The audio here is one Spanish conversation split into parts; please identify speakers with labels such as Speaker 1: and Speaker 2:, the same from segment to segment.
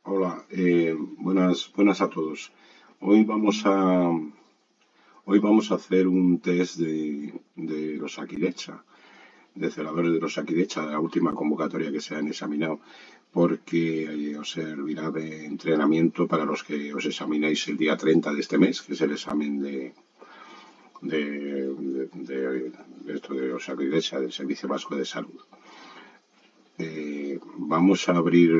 Speaker 1: Hola, buenas a todos. Hoy vamos a, hoy vamos a hacer un test de los Akidecha, de celadores de los Akidecha, de la última convocatoria que se han examinado, porque os servirá de entrenamiento para los que os examináis el día 30 de este mes, que es el examen de esto de los Akidecha, del Servicio Vasco de Salud. Vamos a abrir,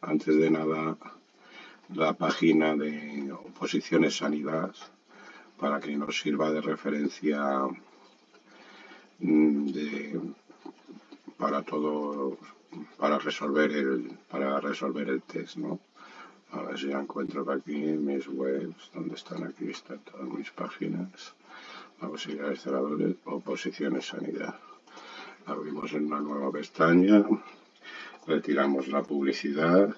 Speaker 1: antes de nada, la página de Oposiciones Sanidad para que nos sirva de referencia de, para todo, para resolver el test, ¿no? A ver si la encuentro aquí en mis webs, ¿dónde están? Aquí están todas mis páginas. Auxiliares celadores, Oposiciones Sanidad. Abrimos en una nueva pestaña, retiramos la publicidad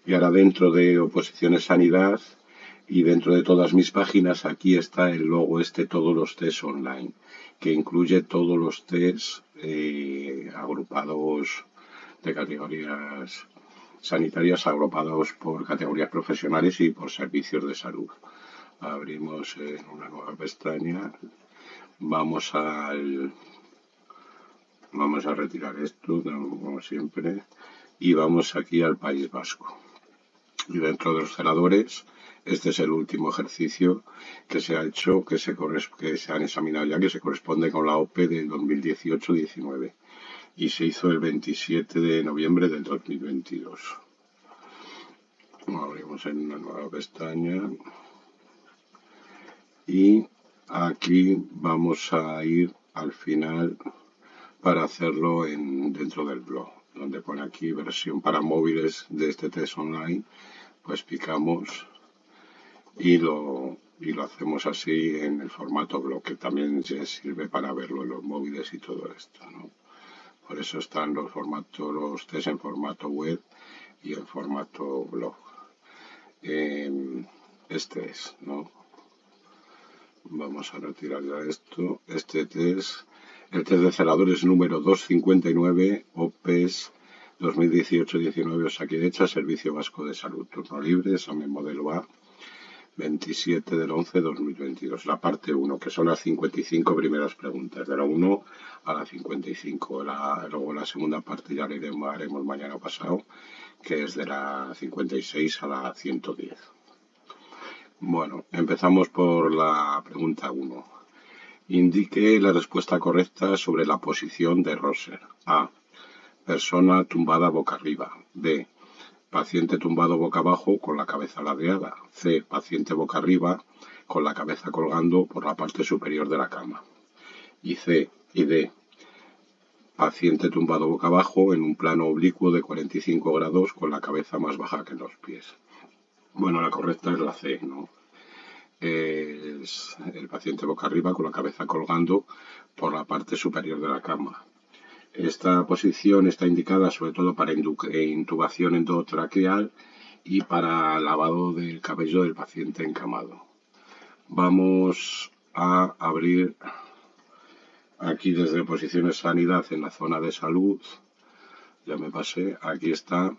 Speaker 1: y ahora dentro de Oposiciones Sanidad y dentro de todas mis páginas aquí está el logo todos los test online, que incluye todos los test agrupados de categorías sanitarias, agrupados por categorías profesionales y por servicios de salud. Abrimos en una nueva pestaña, vamos a retirar esto, como siempre, y vamos aquí al País Vasco. Y dentro de los celadores, este es el último ejercicio que se ha hecho, que se han examinado ya, que se corresponde con la OPE del 2018-19 y se hizo el 27 de noviembre del 2022. Abrimos en una nueva pestaña y aquí vamos a ir al final para hacerlo dentro del blog, donde pone aquí versión para móviles de este test online. Pues picamos y lo hacemos así en el formato blog, que también sirve para verlo en los móviles y todo esto, ¿no? Por eso están los test en formato web y en formato blog. Este es, ¿no? Vamos a retirar ya esto. Este test, el test de celadores número 259, OPES 2018-19, Osakidecha, Servicio Vasco de Salud, turno libre, examen modelo A, 27 del 11-2022, la parte 1, que son las 55 primeras preguntas, de la 1 a la 55. Luego la segunda parte ya la haremos mañana pasado, que es de la 56 a la 110. Bueno, empezamos por la pregunta 1. Indique la respuesta correcta sobre la posición de Rosser. A. Persona tumbada boca arriba. B. Paciente tumbado boca abajo con la cabeza ladeada. C. Paciente boca arriba con la cabeza colgando por la parte superior de la cama. Y C y D. Paciente tumbado boca abajo en un plano oblicuo de 45 grados con la cabeza más baja que los pies. Bueno, la correcta es la C, ¿no? Es el paciente boca arriba con la cabeza colgando por la parte superior de la cama. Esta posición está indicada sobre todo para intubación endotraqueal y para lavado del cabello del paciente encamado. Vamos a abrir aquí desde Posiciones Sanidad en la zona de salud. Ya me pasé. Aquí están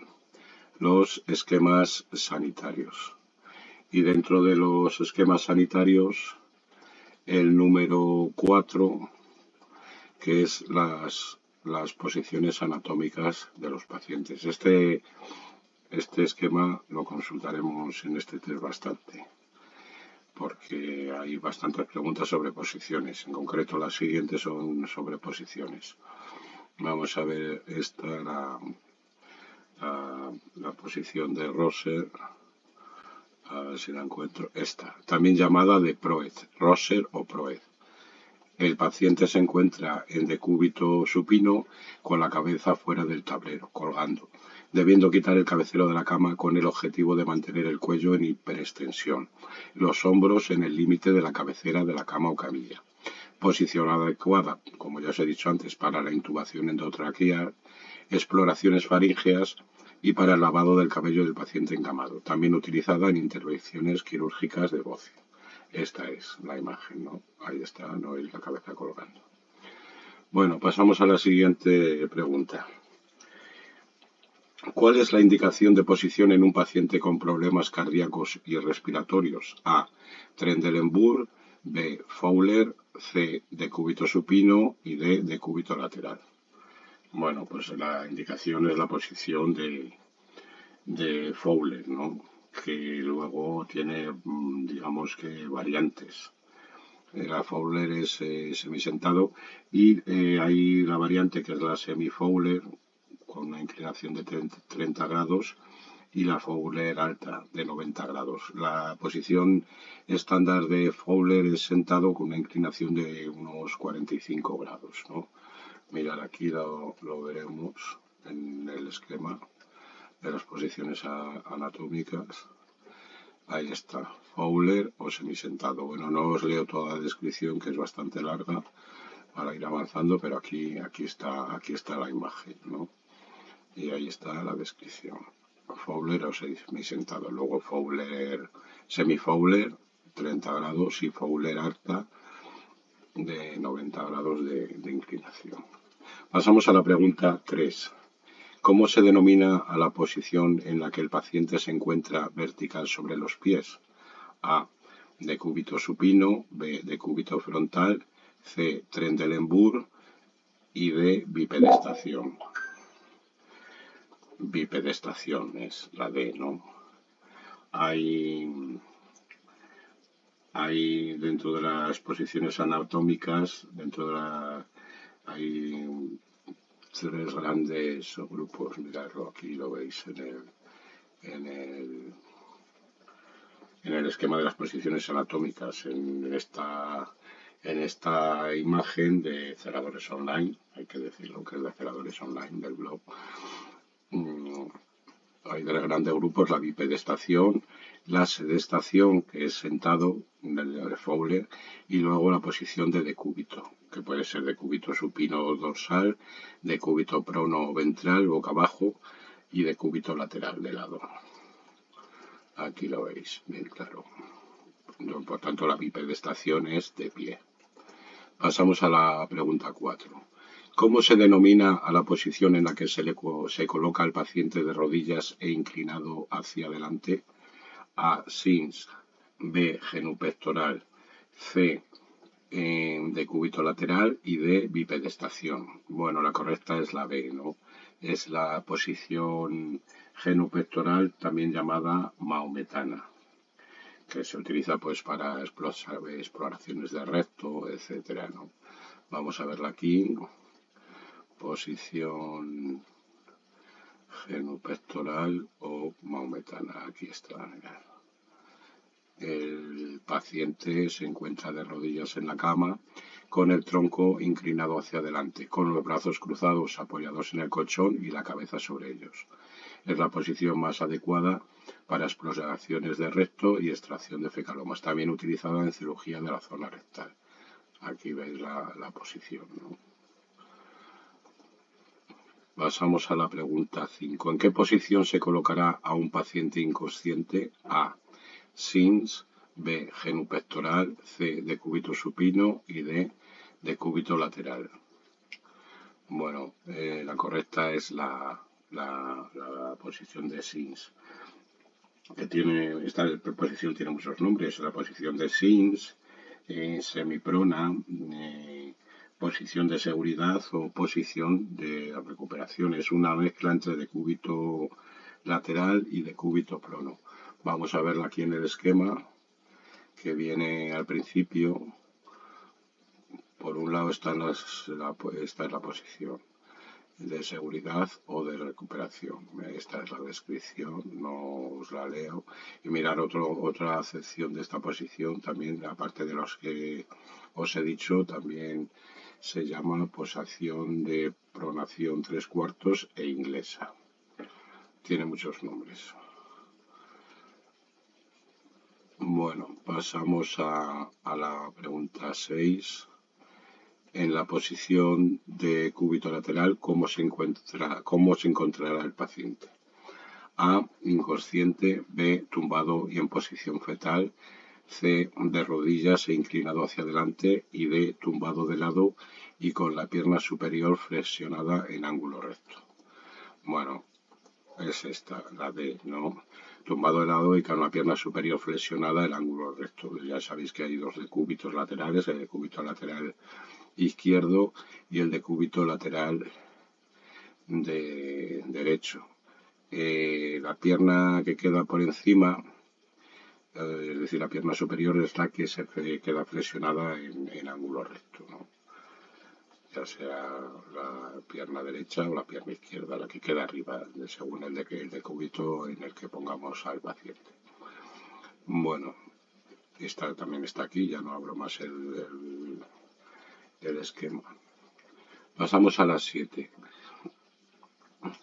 Speaker 1: los esquemas sanitarios. Y dentro de los esquemas sanitarios, el número 4, que es las posiciones anatómicas de los pacientes. Este esquema lo consultaremos en este test bastante, porque hay bastantes preguntas sobre posiciones. En concreto, las siguientes son sobre posiciones. Vamos a ver la posición de Rosser. A ver si la encuentro. Esta, también llamada de Proed, Rosser o Proed. El paciente se encuentra en decúbito supino con la cabeza fuera del tablero, colgando, debiendo quitar el cabecero de la cama con el objetivo de mantener el cuello en hiperextensión, los hombros en el límite de la cabecera de la cama o camilla. Posición adecuada, como ya os he dicho antes, para la intubación endotraqueal, exploraciones faríngeas y para el lavado del cabello del paciente encamado, también utilizada en intervenciones quirúrgicas de bocio. Esta es la imagen, ¿no? Ahí está, no es la cabeza colgando. Bueno, pasamos a la siguiente pregunta. ¿Cuál es la indicación de posición en un paciente con problemas cardíacos y respiratorios? A. Trendelenburg, B. Fowler, C. Decúbito supino y D. Decúbito lateral. Bueno, pues la indicación es la posición de Fowler, ¿no? Que luego tiene, digamos que, variantes. La Fowler es semisentado y hay la variante que es la semi-Fowler con una inclinación de 30 grados y la Fowler alta de 90 grados. La posición estándar de Fowler es sentado con una inclinación de unos 45 grados, ¿no? Mirad, aquí lo veremos en el esquema de las posiciones anatómicas. Ahí está, Fowler o semisentado. Bueno, no os leo toda la descripción, que es bastante larga para ir avanzando, pero aquí está la imagen, ¿no? Y ahí está la descripción. Fowler o semisentado. Luego Fowler, semi-Fowler, 30 grados, y Fowler alta, de 90 grados de inclinación. Pasamos a la pregunta 3. ¿Cómo se denomina a la posición en la que el paciente se encuentra vertical sobre los pies? A. Decúbito supino, B. Decúbito frontal, C. Trendelenburg y D. Bipedestación. Bipedestación es la D, ¿no? Hay dentro de las posiciones anatómicas, hay tres grandes grupos. Miradlo, aquí lo veis en el esquema de las posiciones anatómicas, en esta imagen de Celadores Online. Hay que decirlo, que es de Celadores Online del blog. Hay tres grandes grupos: la bipedestación, la sedestación, que es sentado, del de Fowler, y luego la posición de decúbito, que puede ser decúbito supino dorsal, decúbito prono ventral, boca abajo, y decúbito lateral de lado. Aquí lo veis bien claro. Por tanto, la bipedestación es de pie. Pasamos a la pregunta 4. ¿Cómo se denomina a la posición en la que se coloca al paciente de rodillas e inclinado hacia adelante? A. Sins, B. Genupectoral, C. Decúbito lateral y D. Bipedestación. Bueno, la correcta es la B, ¿no? Es la posición genupectoral, también llamada maometana, que se utiliza pues para exploraciones de recto, etcétera, ¿no? Vamos a verla aquí. Posición genupectoral o maometana. Aquí está. Mirad. El paciente se encuentra de rodillas en la cama, con el tronco inclinado hacia adelante, con los brazos cruzados apoyados en el colchón y la cabeza sobre ellos. Es la posición más adecuada para exploraciones de recto y extracción de fecalomas, también utilizada en cirugía de la zona rectal. Aquí veis la posición, ¿no? Pasamos a la pregunta 5. ¿En qué posición se colocará a un paciente inconsciente? A. Sins, B. Genupectoral, C. Decúbito supino y D. Decúbito lateral. Bueno, la correcta es la posición de Sins. Esta posición tiene muchos nombres: la posición de Sins, semiprona, posición de seguridad o posición de recuperación. Es una mezcla entre decúbito lateral y decúbito prono. Vamos a verla aquí en el esquema que viene al principio. Por un lado esta es la posición de seguridad o de recuperación. Esta es la descripción, no os la leo. Y mirar otra acepción de esta posición también, aparte de los que os he dicho, también se llama posición de pronación 3/4 e inglesa. Tiene muchos nombres. Bueno, pasamos a la pregunta 6. En la posición de cúbito lateral, ¿cómo se encontrará el paciente? A. Inconsciente, B. Tumbado y en posición fetal, C. De rodillas e inclinado hacia adelante y D. Tumbado de lado y con la pierna superior flexionada en ángulo recto. Bueno, es esta, la D, ¿no? Tumbado de lado y con la pierna superior flexionada, el ángulo recto. Ya sabéis que hay dos decúbitos laterales, el decúbito lateral izquierdo y el decúbito lateral derecho. La pierna que queda por encima, es decir, la pierna superior es la que se queda flexionada en ángulo recto, ¿no? Ya sea la pierna derecha o la pierna izquierda, la que queda arriba, según el decúbito en el que pongamos al paciente. Bueno, esta también está aquí, ya no abro más el esquema. Pasamos a las 7.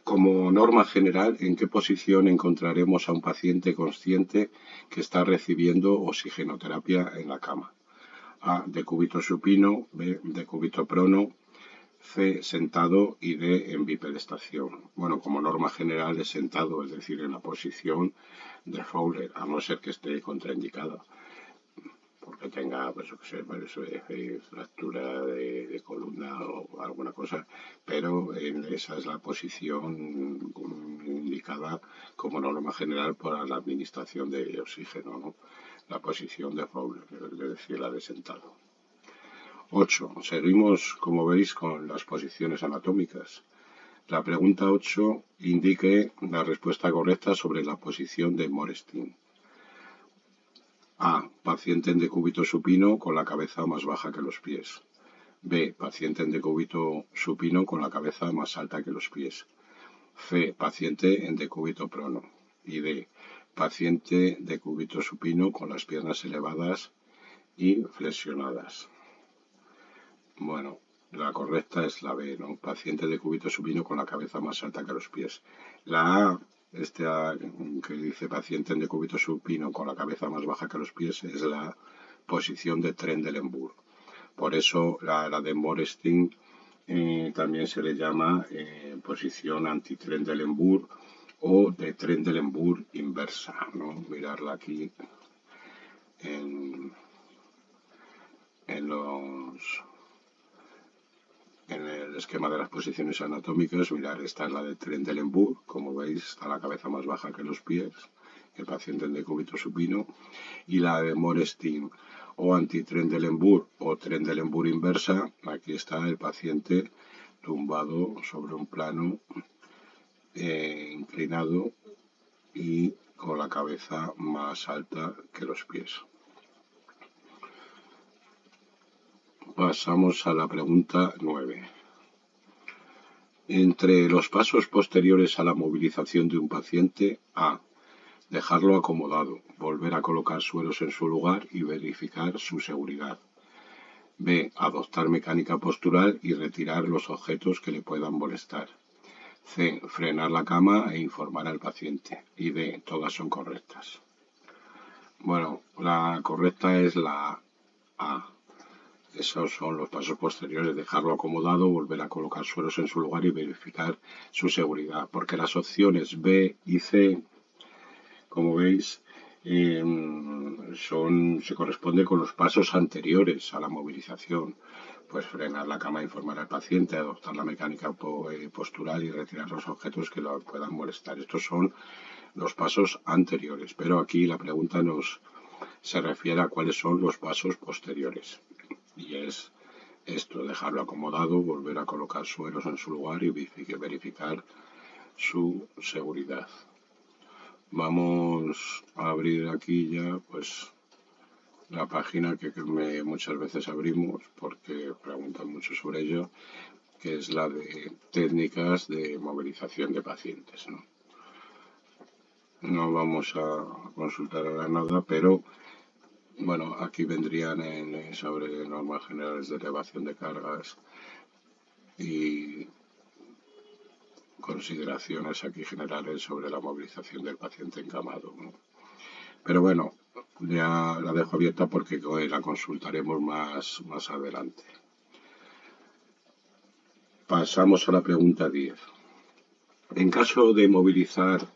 Speaker 1: Como norma general, ¿en qué posición encontraremos a un paciente consciente que está recibiendo oxigenoterapia en la cama? A, decúbito supino, B, decúbito prono, C, sentado y D, en bipedestación. Bueno, como norma general es sentado, es decir, en la posición de Fowler, a no ser que esté contraindicada, porque tenga, pues, fractura de columna o alguna cosa, pero esa es la posición indicada como norma general para la administración de oxígeno, ¿no? La posición de Fowler, es decir, la de sentado. 8. Seguimos, como veis, con las posiciones anatómicas. La pregunta 8 indique la respuesta correcta sobre la posición de Morestin. A. Paciente en decúbito supino con la cabeza más baja que los pies. B. Paciente en decúbito supino con la cabeza más alta que los pies. C. Paciente en decúbito prono. Y D. Paciente decúbito supino con las piernas elevadas y flexionadas. Bueno, la correcta es la B, ¿no? Paciente decúbito supino con la cabeza más alta que los pies. La A, que dice paciente en decúbito supino con la cabeza más baja que los pies, es la posición de Trendelenburg. Por eso la de Morestin también se le llama posición anti-Trendelenburg o de Trendelenburg inversa, ¿no? Mirarla aquí en el esquema de las posiciones anatómicas. Mirar, esta es la de Trendelenburg, como veis, está la cabeza más baja que los pies, el paciente en decúbito supino, y la de Morestin o anti-Trendelenburg o Trendelenburg inversa, aquí está el paciente tumbado sobre un plano inclinado y con la cabeza más alta que los pies. Pasamos a la pregunta 9. Entre los pasos posteriores a la movilización de un paciente, A. Dejarlo acomodado, volver a colocar sueros en su lugar y verificar su seguridad. B. Adoptar mecánica postural y retirar los objetos que le puedan molestar. C. Frenar la cama e informar al paciente. Y D. Todas son correctas. Bueno, la correcta es la A. Esos son los pasos posteriores, dejarlo acomodado, volver a colocar sueros en su lugar y verificar su seguridad. Porque las opciones B y C, como veis, se corresponden con los pasos anteriores a la movilización. Pues frenar la cama, informar al paciente, adoptar la mecánica postural y retirar los objetos que lo puedan molestar. Estos son los pasos anteriores, pero aquí la pregunta se refiere a cuáles son los pasos posteriores. Y es esto, dejarlo acomodado, volver a colocar sueros en su lugar y verificar su seguridad. Vamos a abrir aquí ya pues la página que muchas veces abrimos porque preguntan mucho sobre ello, que es la de técnicas de movilización de pacientes, ¿no? No vamos a consultar ahora nada, pero bueno, aquí vendrían sobre normas generales de elevación de cargas y consideraciones aquí generales sobre la movilización del paciente encamado, ¿no? Pero bueno, ya la dejo abierta porque la consultaremos más adelante. Pasamos a la pregunta 10. En caso de movilizar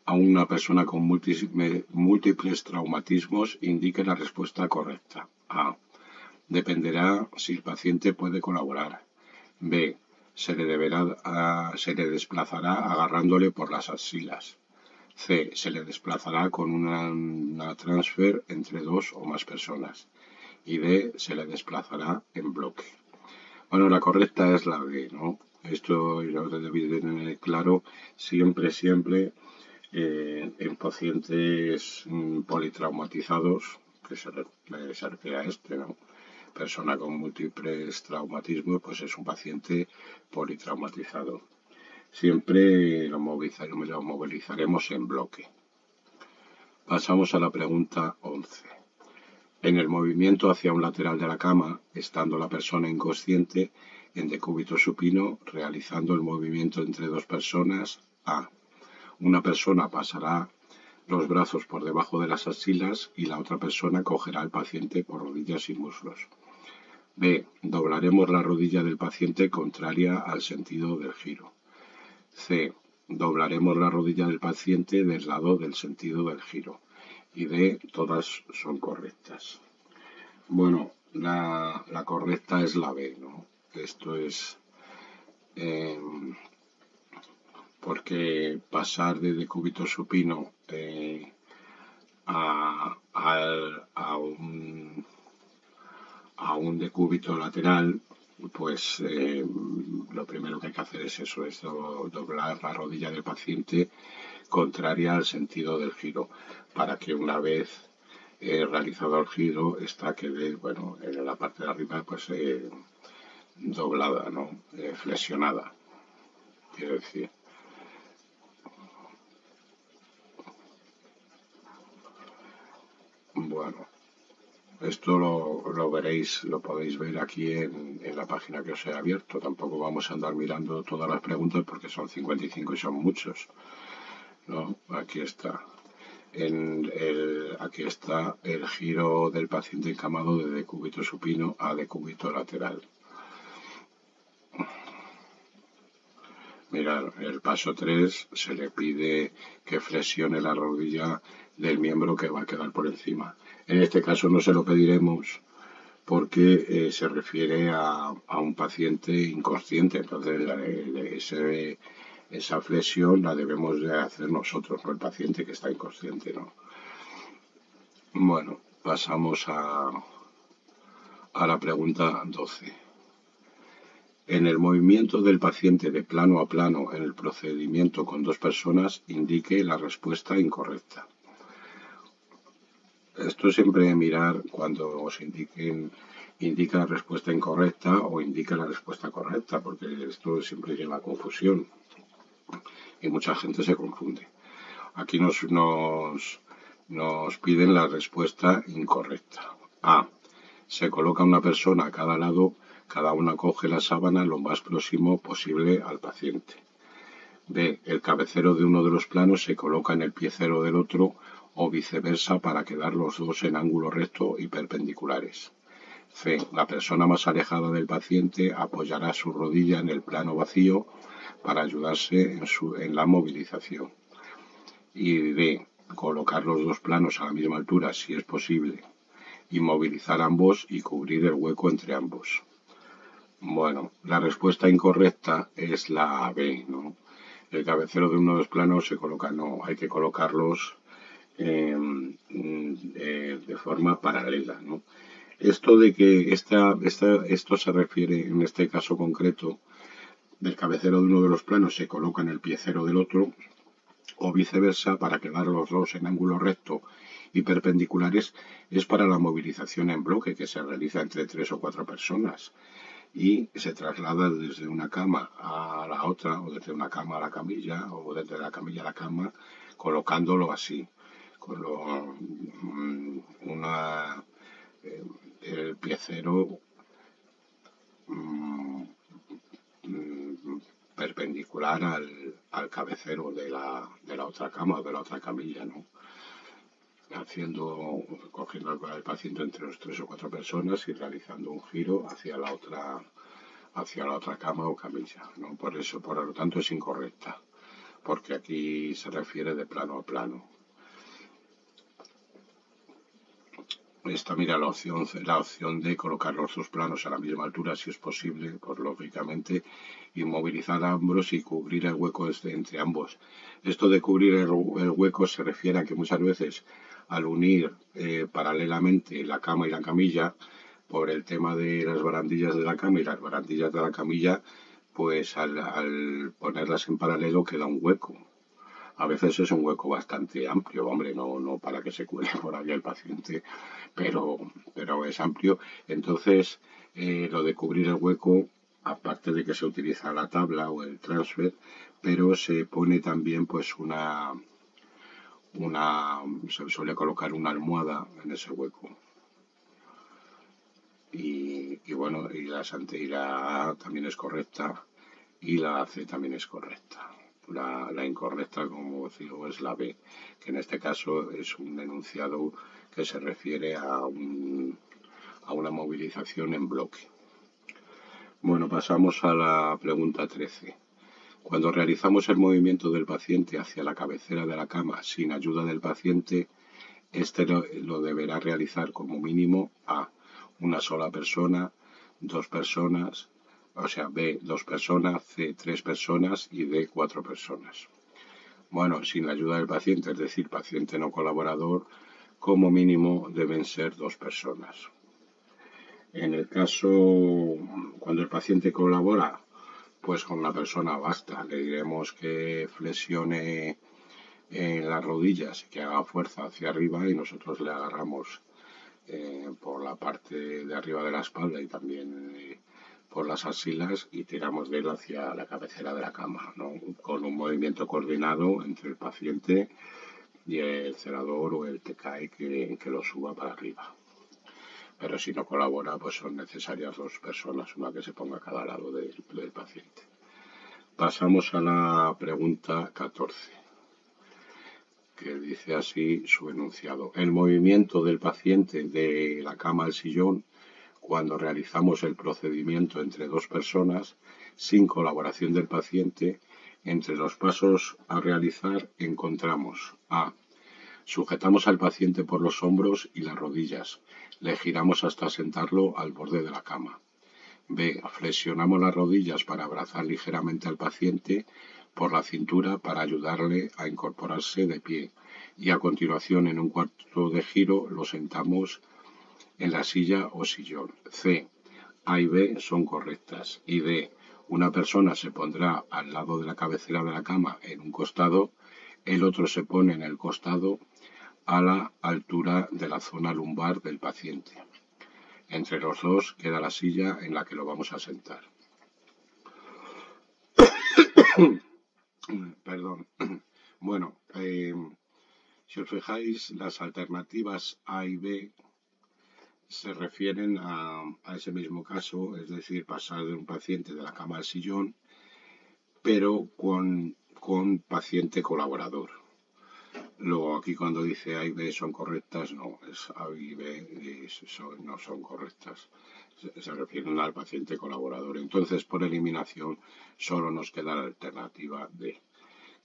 Speaker 1: a una persona con múltiples traumatismos, indique la respuesta correcta. A. Dependerá si el paciente puede colaborar. B. se le desplazará agarrándole por las axilas. C. Se le desplazará con una transfer entre dos o más personas. Y D. Se le desplazará en bloque. Bueno, la correcta es la D, ¿no? Esto lo debéis de tener claro siempre, en pacientes politraumatizados, que se refiere a ¿no? Persona con múltiples traumatismos, pues es un paciente politraumatizado. Siempre lo movilizaremos en bloque. Pasamos a la pregunta 11. En el movimiento hacia un lateral de la cama, estando la persona inconsciente, en decúbito supino, realizando el movimiento entre dos personas, A. Una persona pasará los brazos por debajo de las axilas y la otra persona cogerá al paciente por rodillas y muslos. B. Doblaremos la rodilla del paciente contraria al sentido del giro. C. Doblaremos la rodilla del paciente del lado del sentido del giro. Y D. Todas son correctas. Bueno, la correcta es la B, ¿no? Esto es porque pasar de decúbito supino a un decúbito lateral, pues lo primero que hay que hacer es eso, es doblar la rodilla del paciente contraria al sentido del giro, para que una vez realizado el giro, esta quede, bueno, en la parte de arriba, pues doblada, ¿no? Flexionada, quiero decir. Bueno, esto lo veréis, lo podéis ver aquí en la página que os he abierto. Tampoco vamos a andar mirando todas las preguntas porque son 55 y son muchos, ¿no? Aquí está. Aquí está el giro del paciente encamado de decúbito supino a decúbito lateral. Mirad, el paso 3 se le pide que flexione la rodilla del miembro que va a quedar por encima. En este caso no se lo pediremos porque se refiere a un paciente inconsciente, entonces esa flexión la debemos de hacer nosotros, no el paciente que está inconsciente, ¿no? Bueno, pasamos a la pregunta 12. En el movimiento del paciente de plano a plano en el procedimiento con dos personas, indique la respuesta incorrecta. Esto siempre mirar cuando os indica la respuesta incorrecta o indica la respuesta correcta, porque esto siempre lleva a confusión y mucha gente se confunde. Aquí nos piden la respuesta incorrecta. A. Se coloca una persona a cada lado, cada una coge la sábana lo más próximo posible al paciente. B. El cabecero de uno de los planos se coloca en el piecero del otro o viceversa para quedar los dos en ángulo recto y perpendiculares. C. La persona más alejada del paciente apoyará su rodilla en el plano vacío para ayudarse en la movilización. Y D. Colocar los dos planos a la misma altura si es posible. Inmovilizar ambos y cubrir el hueco entre ambos. Bueno, la respuesta incorrecta es la B, ¿no? El cabecero de uno de los planos se coloca, no, hay que colocarlos de forma paralela, ¿no? Esto de que esto se refiere, en este caso concreto, del cabecero de uno de los planos se coloca en el piecero del otro, o viceversa, para quedar los dos en ángulo recto y perpendiculares, es para la movilización en bloque que se realiza entre 3 o 4 personas y se traslada desde una cama a la otra, o desde una cama a la camilla, o desde la camilla a la cama, colocándolo así, con el piecero perpendicular al cabecero de la otra cama o de la otra camilla, ¿no? Cogiendo al paciente entre los 3 o 4 personas y realizando un giro hacia la otra cama o camilla, ¿no? Por lo tanto es incorrecta, porque aquí se refiere de plano a plano. Está, mira, la opción de colocar los dos planos a la misma altura, si es posible, pues lógicamente, inmovilizar a ambos y cubrir el hueco entre ambos. Esto de cubrir el hueco se refiere a que muchas veces al unir paralelamente la cama y la camilla, por el tema de las barandillas de la cama y las barandillas de la camilla, pues al ponerlas en paralelo queda un hueco. A veces es un hueco bastante amplio, hombre, no para que se cuele por ahí el paciente, pero es amplio. Entonces, lo de cubrir el hueco, aparte de que se utiliza la tabla o el transfer, pero se pone también pues se suele colocar una almohada en ese hueco. Y bueno, y la A también es correcta y la C también es correcta. La incorrecta, como digo, es la B, que en este caso es un enunciado que se refiere a una movilización en bloque. Bueno, pasamos a la pregunta 13. Cuando realizamos el movimiento del paciente hacia la cabecera de la cama sin ayuda del paciente, este lo deberá realizar como mínimo A, una sola persona, dos personas, o sea, B, dos personas, C, tres personas y D, cuatro personas. Bueno, sin la ayuda del paciente, es decir, paciente no colaborador, como mínimo deben ser dos personas. En el caso, cuando el paciente colabora, pues con una persona basta. Le diremos que flexione las rodillas, que haga fuerza hacia arriba y nosotros le agarramos por la parte de arriba de la espalda y también por las axilas y tiramos de él hacia la cabecera de la cama, ¿no? Con un movimiento coordinado entre el paciente y el celador o el TKI que lo suba para arriba. Pero si no colabora, pues son necesarias dos personas, una que se ponga a cada lado del paciente. Pasamos a la pregunta 14, que dice así su enunciado. El movimiento del paciente de la cama al sillón cuando realizamos el procedimiento entre dos personas sin colaboración del paciente, entre los pasos a realizar encontramos A. Sujetamos al paciente por los hombros y las rodillas. Le giramos hasta sentarlo al borde de la cama. B. Flexionamos las rodillas para abrazar ligeramente al paciente por la cintura para ayudarle a incorporarse de pie. Y a continuación, en un cuarto de giro, lo sentamos en la silla o sillón. C. A y B son correctas. Y D. Una persona se pondrá al lado de la cabecera de la cama en un costado, el otro se pone en el costado a la altura de la zona lumbar del paciente. Entre los dos queda la silla en la que lo vamos a sentar. Perdón. Bueno, si os fijáis, las alternativas A y B se refieren a ese mismo caso, es decir, pasar de un paciente de la cama al sillón, pero con paciente colaborador. Luego aquí cuando dice A y B son correctas, no, es A y B no son correctas. Se refieren al paciente colaborador. Entonces, por eliminación, solo nos queda la alternativa D,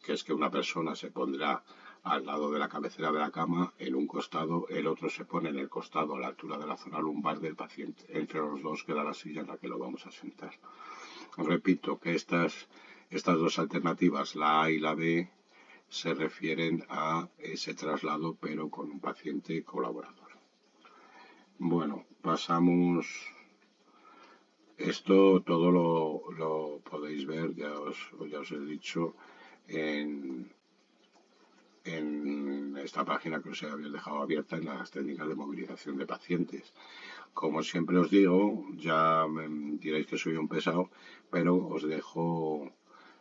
Speaker 1: que es que una persona se pondrá al lado de la cabecera de la cama, en un costado, el otro se pone en el costado a la altura de la zona lumbar del paciente. Entre los dos queda la silla en la que lo vamos a sentar. Repito que estas dos alternativas, la A y la B, se refieren a ese traslado, pero con un paciente colaborador. Bueno, pasamos. Esto todo lo podéis ver, ya os he dicho, en esta página que os había dejado abierta en las técnicas de movilización de pacientes. Como siempre os digo, ya me diréis que soy un pesado, pero os dejo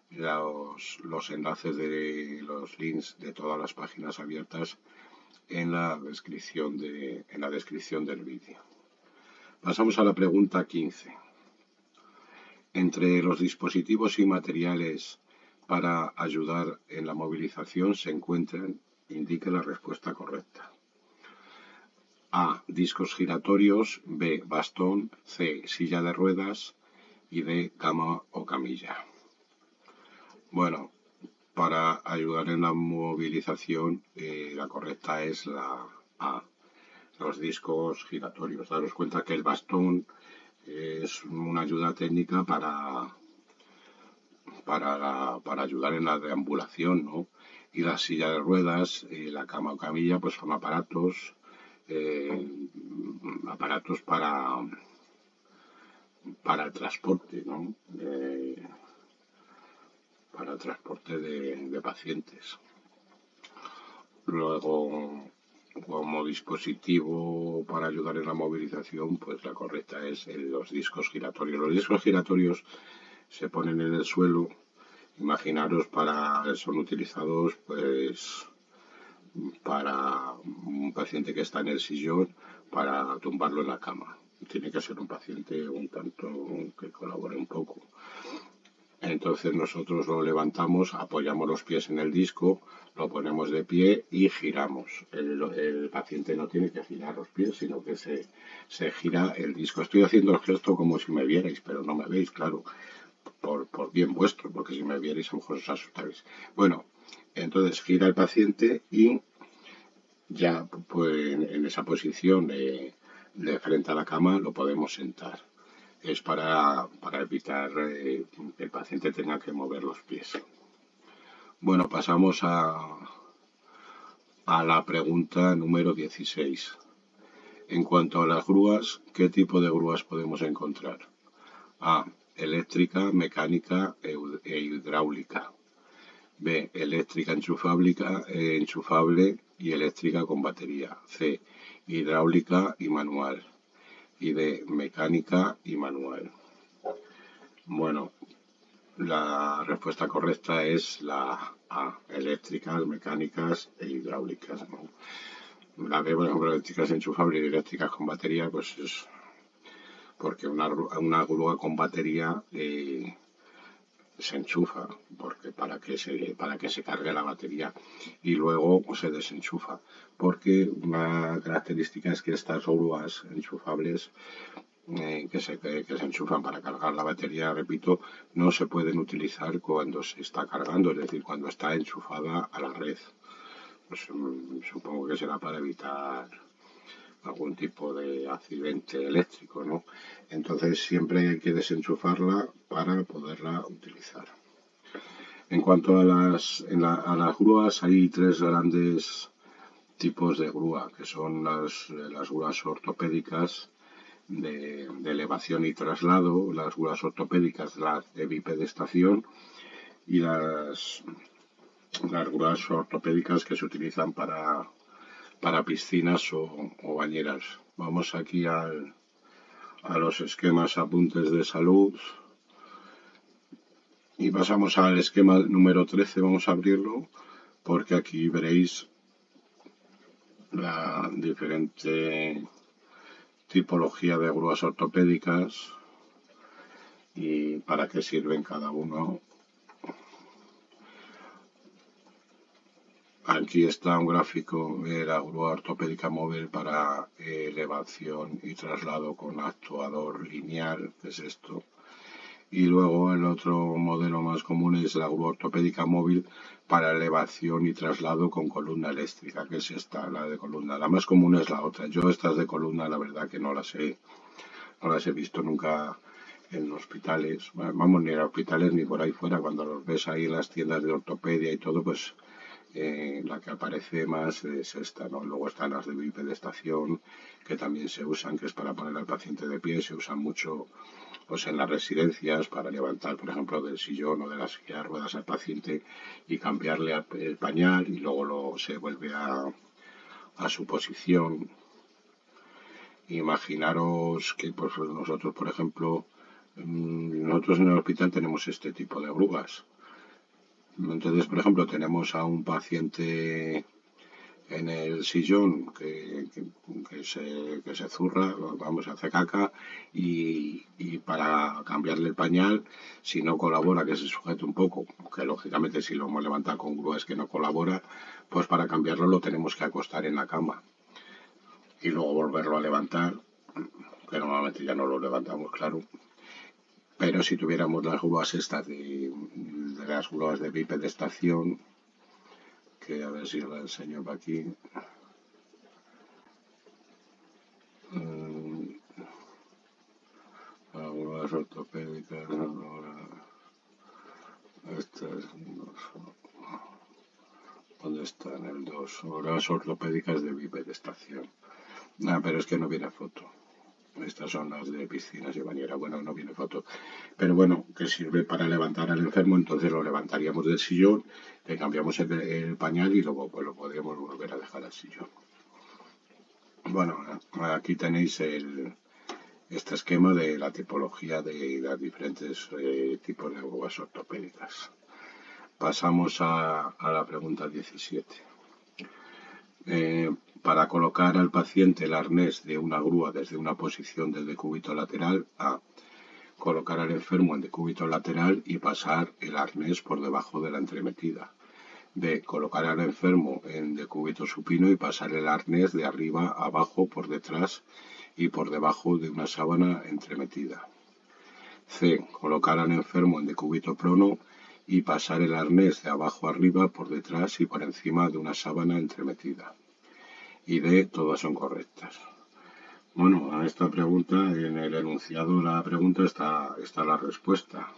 Speaker 1: los enlaces de los links de todas las páginas abiertas en la descripción del vídeo. Pasamos a la pregunta 15. Entre los dispositivos y materiales para ayudar en la movilización se encuentran, indique la respuesta correcta. A. Discos giratorios. B. Bastón. C. Silla de ruedas. Y D. Cama o camilla. Bueno, para ayudar en la movilización, la correcta es la A. los discos giratorios. Daros cuenta que el bastón es una ayuda técnica para ayudar en la deambulación, ¿no? Y la silla de ruedas y la cama o camilla pues son eh, aparatos para el transporte, ¿no? Para el transporte de pacientes. Luego, como dispositivo para ayudar en la movilización, pues la correcta es los discos giratorios. Los discos giratorios se ponen en el suelo. Imaginaros, son utilizados pues para un paciente que está en el sillón para tumbarlo en la cama. Tiene que ser un paciente un tanto que colabore un poco. Entonces nosotros lo levantamos, apoyamos los pies en el disco, lo ponemos de pie y giramos. El paciente no tiene que girar los pies, sino que se gira el disco. Estoy haciendo el gesto como si me vierais, pero no me veis, claro, por bien vuestro, porque si me vierais a lo mejor os asustáis. Bueno, entonces gira el paciente y ya pues en esa posición de frente a la cama lo podemos sentar. Es para evitar que el paciente tenga que mover los pies. Bueno, pasamos a la pregunta número 16. En cuanto a las grúas, ¿qué tipo de grúas podemos encontrar? A. Eléctrica, mecánica e hidráulica. B. Eléctrica enchufable y eléctrica con batería. C. Hidráulica y manual. Y D. Mecánica y manual. Bueno, la respuesta correcta es la A. Eléctricas, mecánicas e hidráulicas, ¿no? La B, por ejemplo, eléctricas enchufables y eléctricas con batería, pues es porque una grúa con batería se enchufa, porque para que se cargue la batería y luego se desenchufa, porque una característica es que estas grúas enchufables que se enchufan para cargar la batería, repito, no se pueden utilizar cuando se está cargando, es decir, cuando está enchufada a la red. Pues, supongo que será para evitar algún tipo de accidente eléctrico, ¿no? Entonces siempre hay que desenchufarla para poderla utilizar. En cuanto a a las grúas, hay tres grandes tipos de grúa, que son las grúas ortopédicas de elevación y traslado, las grúas ortopédicas, las de bipedestación y las grúas ortopédicas que se utilizan para piscinas o bañeras. Vamos aquí a los esquemas apuntes de salud y pasamos al esquema número 13. Vamos a abrirlo porque aquí veréis la diferente tipología de grúas ortopédicas y para qué sirven cada uno. Aquí está un gráfico de la grúa ortopédica móvil para elevación y traslado con actuador lineal, que es esto. Y luego el otro modelo más común es la grúa ortopédica móvil para elevación y traslado con columna eléctrica, que es esta, la de columna. La más común es la otra. Yo estas de columna, la verdad que no las he visto nunca en hospitales. Bueno, vamos, ni en hospitales ni por ahí fuera. Cuando los ves ahí en las tiendas de ortopedia y todo, pues la que aparece más es esta, ¿no? Luego están las de bipedestación, que también se usan, que es para poner al paciente de pie. Se usan mucho pues en las residencias para levantar, por ejemplo, del sillón o de la silla de ruedas al paciente y cambiarle el pañal y luego se vuelve a su posición. Imaginaros que pues, nosotros, por ejemplo, nosotros en el hospital tenemos este tipo de grúas. Entonces, por ejemplo, tenemos a un paciente en el sillón que se zurra, vamos, hace caca y para cambiarle el pañal, si no colabora, que se sujete un poco, que lógicamente si lo hemos levantado con grúas que no colabora, pues para cambiarlo lo tenemos que acostar en la cama y luego volverlo a levantar, que normalmente ya no lo levantamos, claro. Pero si tuviéramos las grúas estas de las grúas de bipedestación, que a ver si la enseño para aquí. Este es, ¿dónde están? El 2 horas ortopédicas de Estación. Ah, pero es que no viene foto. Estas son las de piscinas y bañera. Bueno, no viene foto. Pero bueno, que sirve para levantar al enfermo, entonces lo levantaríamos del sillón, le cambiamos el pañal y luego pues lo podríamos volver a dejar al sillón. Bueno, aquí tenéis este esquema de la tipología de las diferentes tipos de grúas ortopédicas. Pasamos a la pregunta 17. Para colocar al paciente el arnés de una grúa desde una posición de decúbito lateral, A. Colocar al enfermo en decúbito lateral y pasar el arnés por debajo de la entremetida. B. Colocar al enfermo en decúbito supino y pasar el arnés de arriba a abajo por detrás y por debajo de una sábana entremetida. C. Colocar al enfermo en decúbito prono y pasar el arnés de abajo arriba por detrás y por encima de una sábana entremetida. Y D. Todas son correctas. Bueno, a esta pregunta, en el enunciado de la pregunta está la respuesta.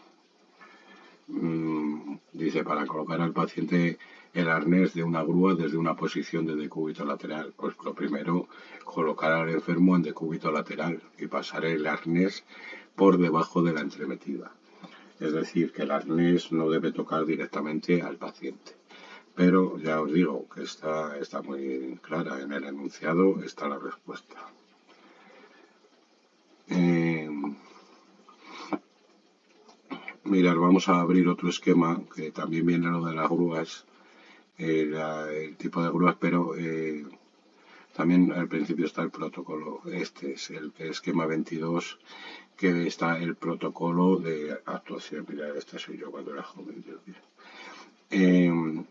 Speaker 1: Dice, para colocar al paciente el arnés de una grúa desde una posición de decúbito lateral. Pues lo primero, colocar al enfermo en decúbito lateral y pasar el arnés por debajo de la entremetida. Es decir, que el arnés no debe tocar directamente al paciente. Pero ya os digo que está muy clara. En el enunciado está la respuesta. Mirad, vamos a abrir otro esquema que también viene lo de las grúas, el tipo de grúas, pero también al principio está el protocolo. Este es el esquema 22, que está el protocolo de actuación. Mirad, este soy yo cuando era joven. El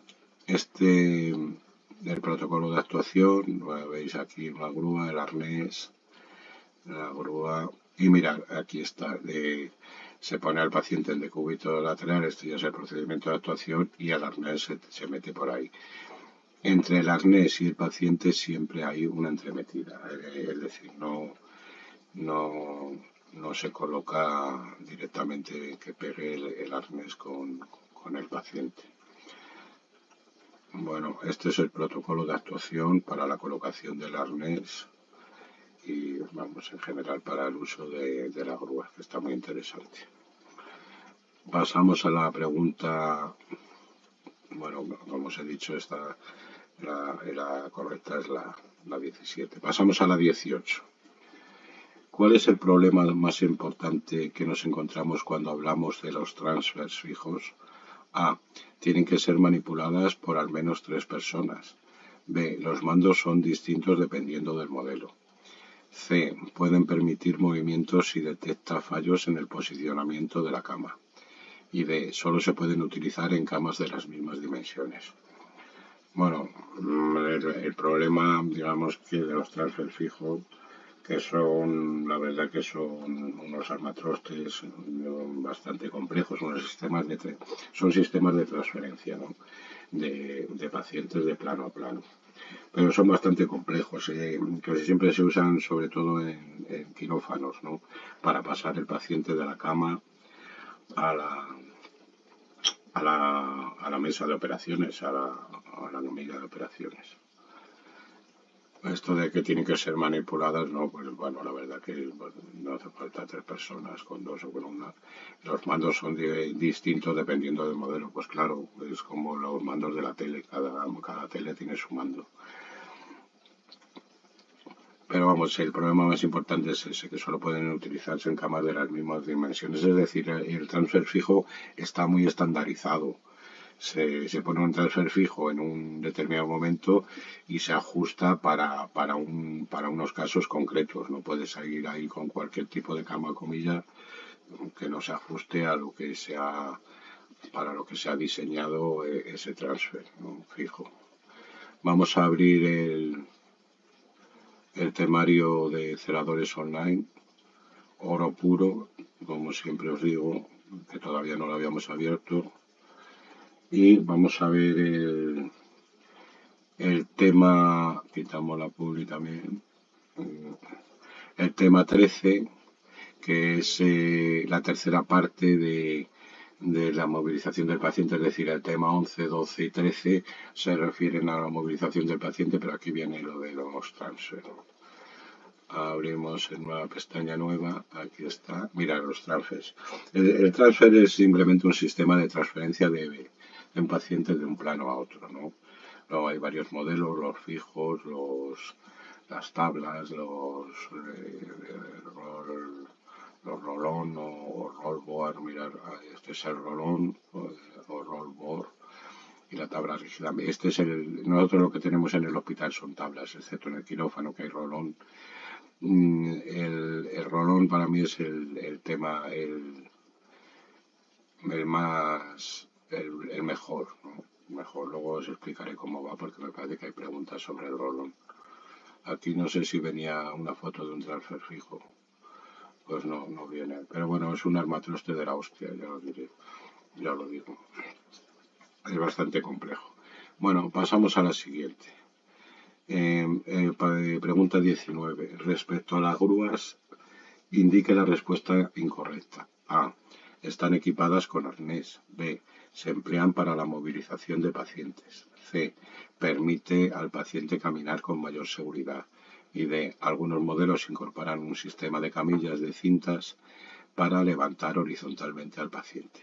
Speaker 1: protocolo de actuación, veis aquí una grúa, el arnés, la grúa, y mirad, aquí está. Se pone al paciente en decúbito lateral, este ya es el procedimiento de actuación y el arnés se mete por ahí. Entre el arnés y el paciente siempre hay una entremetida, es decir, no se coloca directamente que pegue el arnés con el paciente. Bueno, este es el protocolo de actuación para la colocación del arnés y vamos, en general para el uso de la grúa, que está muy interesante. Pasamos a la pregunta, bueno, como os he dicho, la correcta es la 17. Pasamos a la 18. ¿Cuál es el problema más importante que nos encontramos cuando hablamos de los transfers fijos? A. Tienen que ser manipuladas por al menos 3 personas. B. Los mandos son distintos dependiendo del modelo. C. Pueden permitir movimientos si detecta fallos en el posicionamiento de la cama. Y D. Solo se pueden utilizar en camas de las mismas dimensiones. Bueno, el problema, digamos, que de los transfer fijos, que son, la verdad que son unos armatrostes bastante complejos, son sistemas de transferencia, ¿no? de pacientes de plano a plano. Pero son bastante complejos, que siempre se usan sobre todo en quirófanos, ¿no? Para pasar el paciente de la cama a la mesa de operaciones, a la camilla de operaciones. Esto de que tienen que ser manipuladas, no, pues bueno, la verdad que no hace falta 3 personas, con 2 o con una. Los mandos son distintos dependiendo del modelo, pues claro, es como los mandos de la tele, cada tele tiene su mando. Pero vamos, el problema más importante es ese, que solo pueden utilizarse en camas de las mismas dimensiones, es decir, el transfer fijo está muy estandarizado. Se pone un transfer fijo en un determinado momento y se ajusta para unos casos concretos. No puede salir ahí con cualquier tipo de cama, comilla, que no se ajuste a lo que para lo que se ha diseñado ese transfer, ¿no? Fijo. Vamos a abrir el temario de celadores online, oro puro, como siempre os digo, que todavía no lo habíamos abierto. Y vamos a ver el tema, quitamos la publi también, el tema 13, que es la tercera parte de la movilización del paciente, es decir, el tema 11, 12 y 13 se refieren a la movilización del paciente, pero aquí viene lo de los transfer. Abrimos en una pestaña nueva, aquí está, mira los transfers. El transfer es simplemente un sistema de transferencia de un paciente de un plano a otro, ¿no? Luego hay varios modelos, los fijos, las tablas, los rolón o rollboard, mirar, este es el rolón o rollboard y la tabla rígida. Nosotros lo que tenemos en el hospital son tablas, excepto en el quirófano que hay rolón. El rolón para mí es el tema, el mejor, ¿no? Mejor, luego os explicaré cómo va porque me parece que hay preguntas sobre el rolón. Aquí no sé si venía una foto de un transfer fijo. Pues no, no viene. Pero bueno, es un armatroste de la hostia, ya lo diré. Ya lo digo. Es bastante complejo. Bueno, pasamos a la siguiente. Pregunta 19. Respecto a las grúas, indique la respuesta incorrecta. A. Están equipadas con arnés. B. Se emplean para la movilización de pacientes. C. Permite al paciente caminar con mayor seguridad. Y D. Algunos modelos incorporan un sistema de camillas de cintas para levantar horizontalmente al paciente.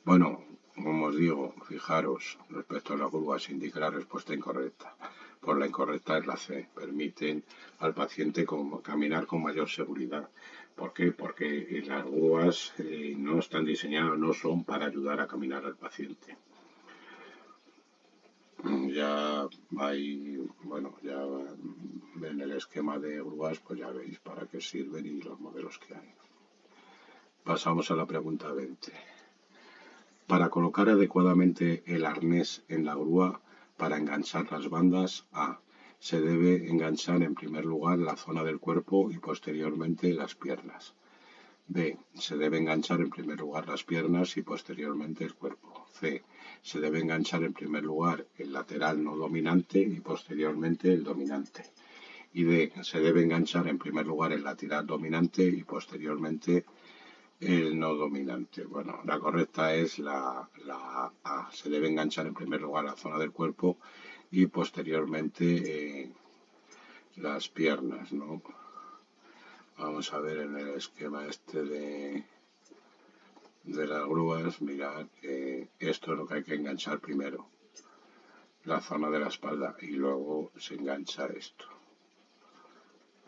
Speaker 1: Bueno, como os digo, fijaros, respecto a las grúas, indica la respuesta incorrecta. Por la incorrecta es la C. Permiten al paciente caminar con mayor seguridad. ¿Por qué? Porque las grúas no están diseñadas, no son para ayudar a caminar al paciente. Ya hay, bueno, ya en el esquema de grúas, pues ya veis para qué sirven y los modelos que hay. Pasamos a la pregunta 20. Para colocar adecuadamente el arnés en la grúa para enganchar las bandas, A. Se debe enganchar en primer lugar la zona del cuerpo y posteriormente las piernas. B. Se debe enganchar en primer lugar las piernas y posteriormente el cuerpo. C. Se debe enganchar en primer lugar el lateral no dominante y posteriormente el dominante. Y D. Se debe enganchar en primer lugar el lateral dominante y posteriormente el no dominante. Bueno, la correcta es la A. Se debe enganchar en primer lugar la zona del cuerpo y posteriormente las piernas, ¿no? Vamos a ver en el esquema este de las grúas, mirad, esto es lo que hay que enganchar primero, la zona de la espalda, y luego se engancha esto.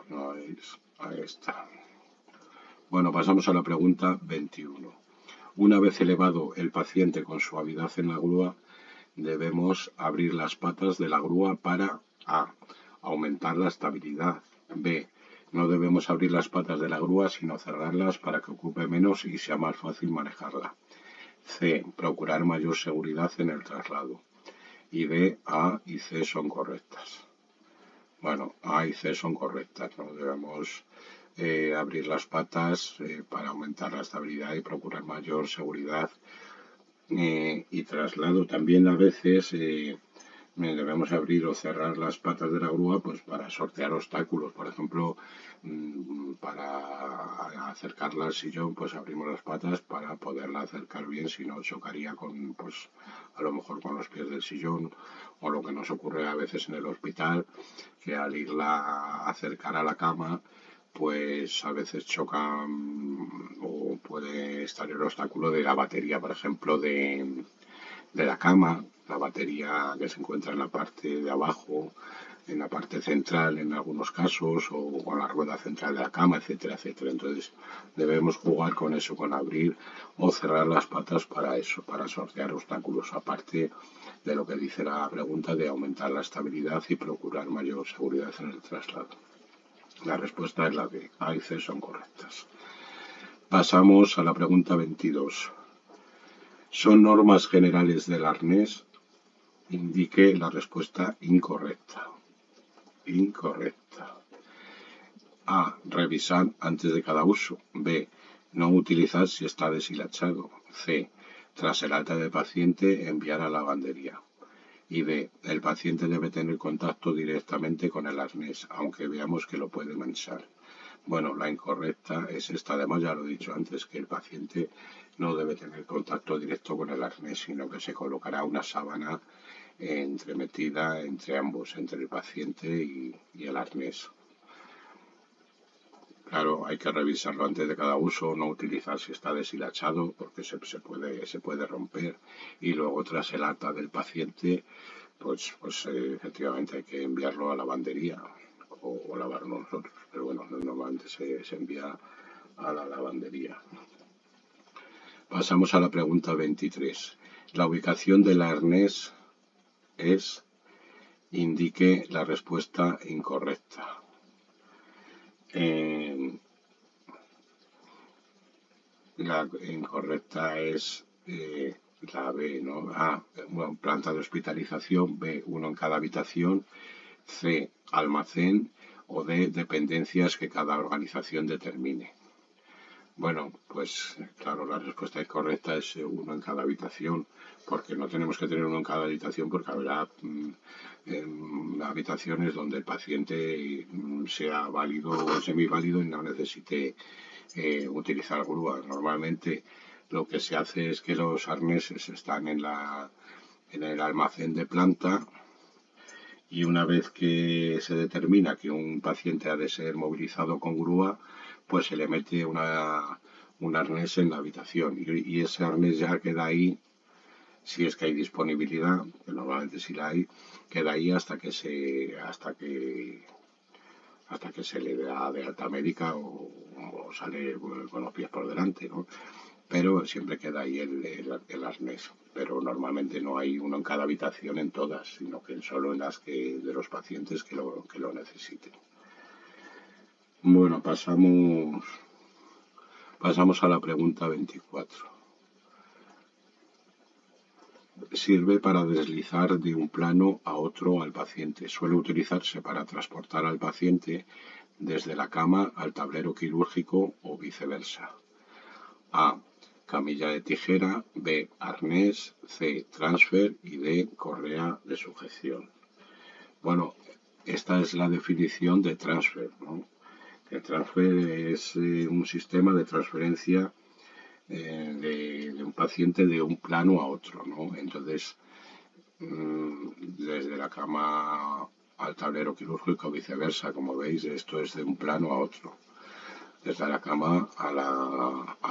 Speaker 1: ¿No veis? Ahí está. Bueno, pasamos a la pregunta 21. Una vez elevado el paciente con suavidad en la grúa, debemos abrir las patas de la grúa para A. Aumentar la estabilidad. B. No debemos abrir las patas de la grúa, sino cerrarlas para que ocupe menos y sea más fácil manejarla. C. Procurar mayor seguridad en el traslado. Y D. A y C son correctas. Bueno, A y C son correctas. No debemos abrir las patas para aumentar la estabilidad y procurar mayor seguridad y traslado. También a veces debemos abrir o cerrar las patas de la grúa pues para sortear obstáculos. Por ejemplo, para acercarla al sillón, pues abrimos las patas para poderla acercar bien, si no chocaría con, pues a lo mejor con los pies del sillón, o lo que nos ocurre a veces en el hospital, que al irla a acercar a la cama, pues a veces chocan o puede estar el obstáculo de la batería, por ejemplo, de la cama, la batería que se encuentra en la parte de abajo, en la parte central en algunos casos, o con la rueda central de la cama, etcétera, etcétera. Entonces debemos jugar con eso, con abrir o cerrar las patas para eso, para sortear obstáculos, aparte de lo que dice la pregunta de aumentar la estabilidad y procurar mayor seguridad en el traslado. La respuesta es la B. A y C son correctas. Pasamos a la pregunta 22. ¿Son normas generales del arnés? Indique la respuesta incorrecta. Incorrecta. A. Revisar antes de cada uso. B. No utilizar si está deshilachado. C. Tras el alta del paciente, enviar a la lavandería. Y D. El paciente debe tener contacto directamente con el arnés, aunque veamos que lo puede manchar. Bueno, la incorrecta es esta. Además, ya lo he dicho antes, que el paciente no debe tener contacto directo con el arnés, sino que se colocará una sábana entremetida entre ambos, entre el paciente y el arnés. Claro, hay que revisarlo antes de cada uso, no utilizar si está deshilachado, porque se puede romper. Y luego, tras el alta del paciente, pues efectivamente hay que enviarlo a lavandería o lavarlo nosotros. Pero bueno, normalmente se envía a la lavandería. Pasamos a la pregunta 23. La ubicación del arnés es, indique la respuesta incorrecta. La incorrecta es la B, ¿no? A, bueno, planta de hospitalización, B, uno en cada habitación, C, almacén o D, dependencias que cada organización determine. Bueno, pues claro, la respuesta incorrecta es uno en cada habitación, porque no tenemos que tener uno en cada habitación, porque habrá habitaciones donde el paciente sea válido o semiválido y no necesite utilizar grúa. Normalmente lo que se hace es que los arneses están en el almacén de planta, y una vez que se determina que un paciente ha de ser movilizado con grúa, pues se le mete un arnés en la habitación, y ese arnés ya queda ahí, si es que hay disponibilidad, que normalmente sí la hay, queda ahí hasta que se le da de alta médica o sale con los pies por delante, ¿no? Pero siempre queda ahí el arnés. Pero normalmente no hay uno en cada habitación en todas, sino que solo en las de los pacientes que lo necesiten. Bueno, pasamos a la pregunta 24. Sirve para deslizar de un plano a otro al paciente. Suele utilizarse para transportar al paciente desde la cama al tablero quirúrgico o viceversa. A, camilla de tijera, B, arnés, C, transfer y D, correa de sujeción. Bueno, esta es la definición de transfer, ¿no? El transfer es un sistema de transferencia de un paciente de un plano a otro, ¿no? Entonces, desde la cama al tablero quirúrgico o viceversa, como veis, esto es de un plano a otro. Desde la cama a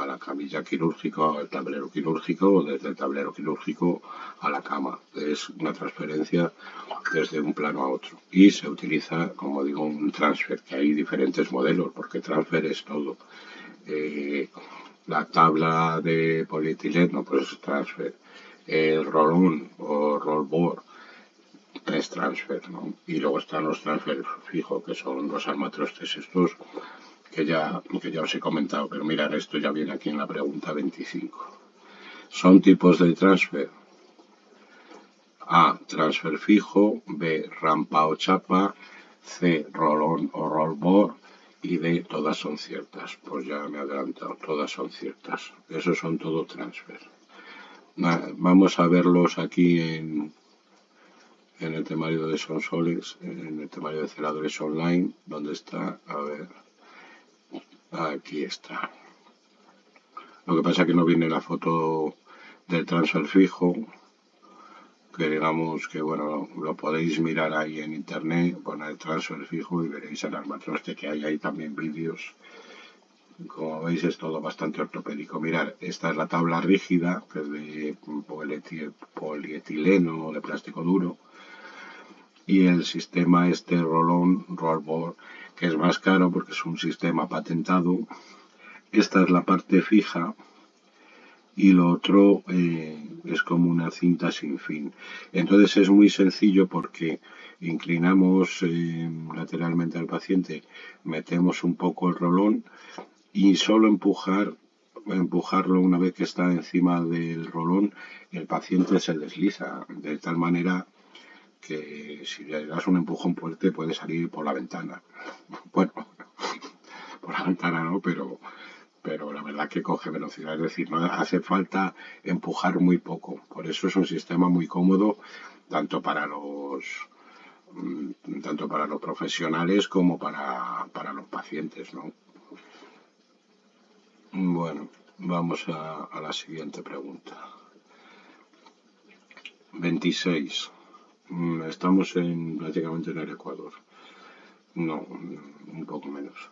Speaker 1: la camilla quirúrgica, al tablero quirúrgico, o desde el tablero quirúrgico a la cama. Es una transferencia desde un plano a otro. Y se utiliza, como digo, un transfer, que hay diferentes modelos, porque transfer es todo. La tabla de polietileno, pues es transfer. El rolón o rollboard es transfer, ¿no? Y luego están los transfer fijos, que son los armatrostes estos que ya os he comentado, pero mirad, esto ya viene aquí en la pregunta 25. Son tipos de transfer. A, transfer fijo, B, rampa o chapa, C, rolón o rollboard y D, todas son ciertas. Pues ya me he adelantado, todas son ciertas. Esos son todo transfer. Vamos a verlos aquí en el temario de Sonsoles, en el temario de celadores online, donde está, a ver, aquí está. Lo que pasa es que no viene la foto del transfer fijo, que digamos que, bueno, lo podéis mirar ahí en internet, poner transfer fijo y veréis el armatroste que hay ahí, también vídeos. Como veis, es todo bastante ortopédico. Mirad, esta es la tabla rígida, que es de polietileno o de plástico duro, y el sistema rollboard, que es más caro porque es un sistema patentado. Esta es la parte fija y lo otro es como una cinta sin fin. Entonces es muy sencillo porque inclinamos lateralmente al paciente, metemos un poco el rolón y solo empujarlo una vez que está encima del rolón, el paciente se desliza de tal manera que si le das un empujón fuerte puede salir por la ventana. Bueno, por la ventana no, pero la verdad que coge velocidad, es decir, no hace falta empujar muy poco. Por eso es un sistema muy cómodo, tanto para tanto para los profesionales como para los pacientes, ¿no? Bueno, vamos a la siguiente pregunta. 26. Estamos prácticamente en el Ecuador. No, un poco menos.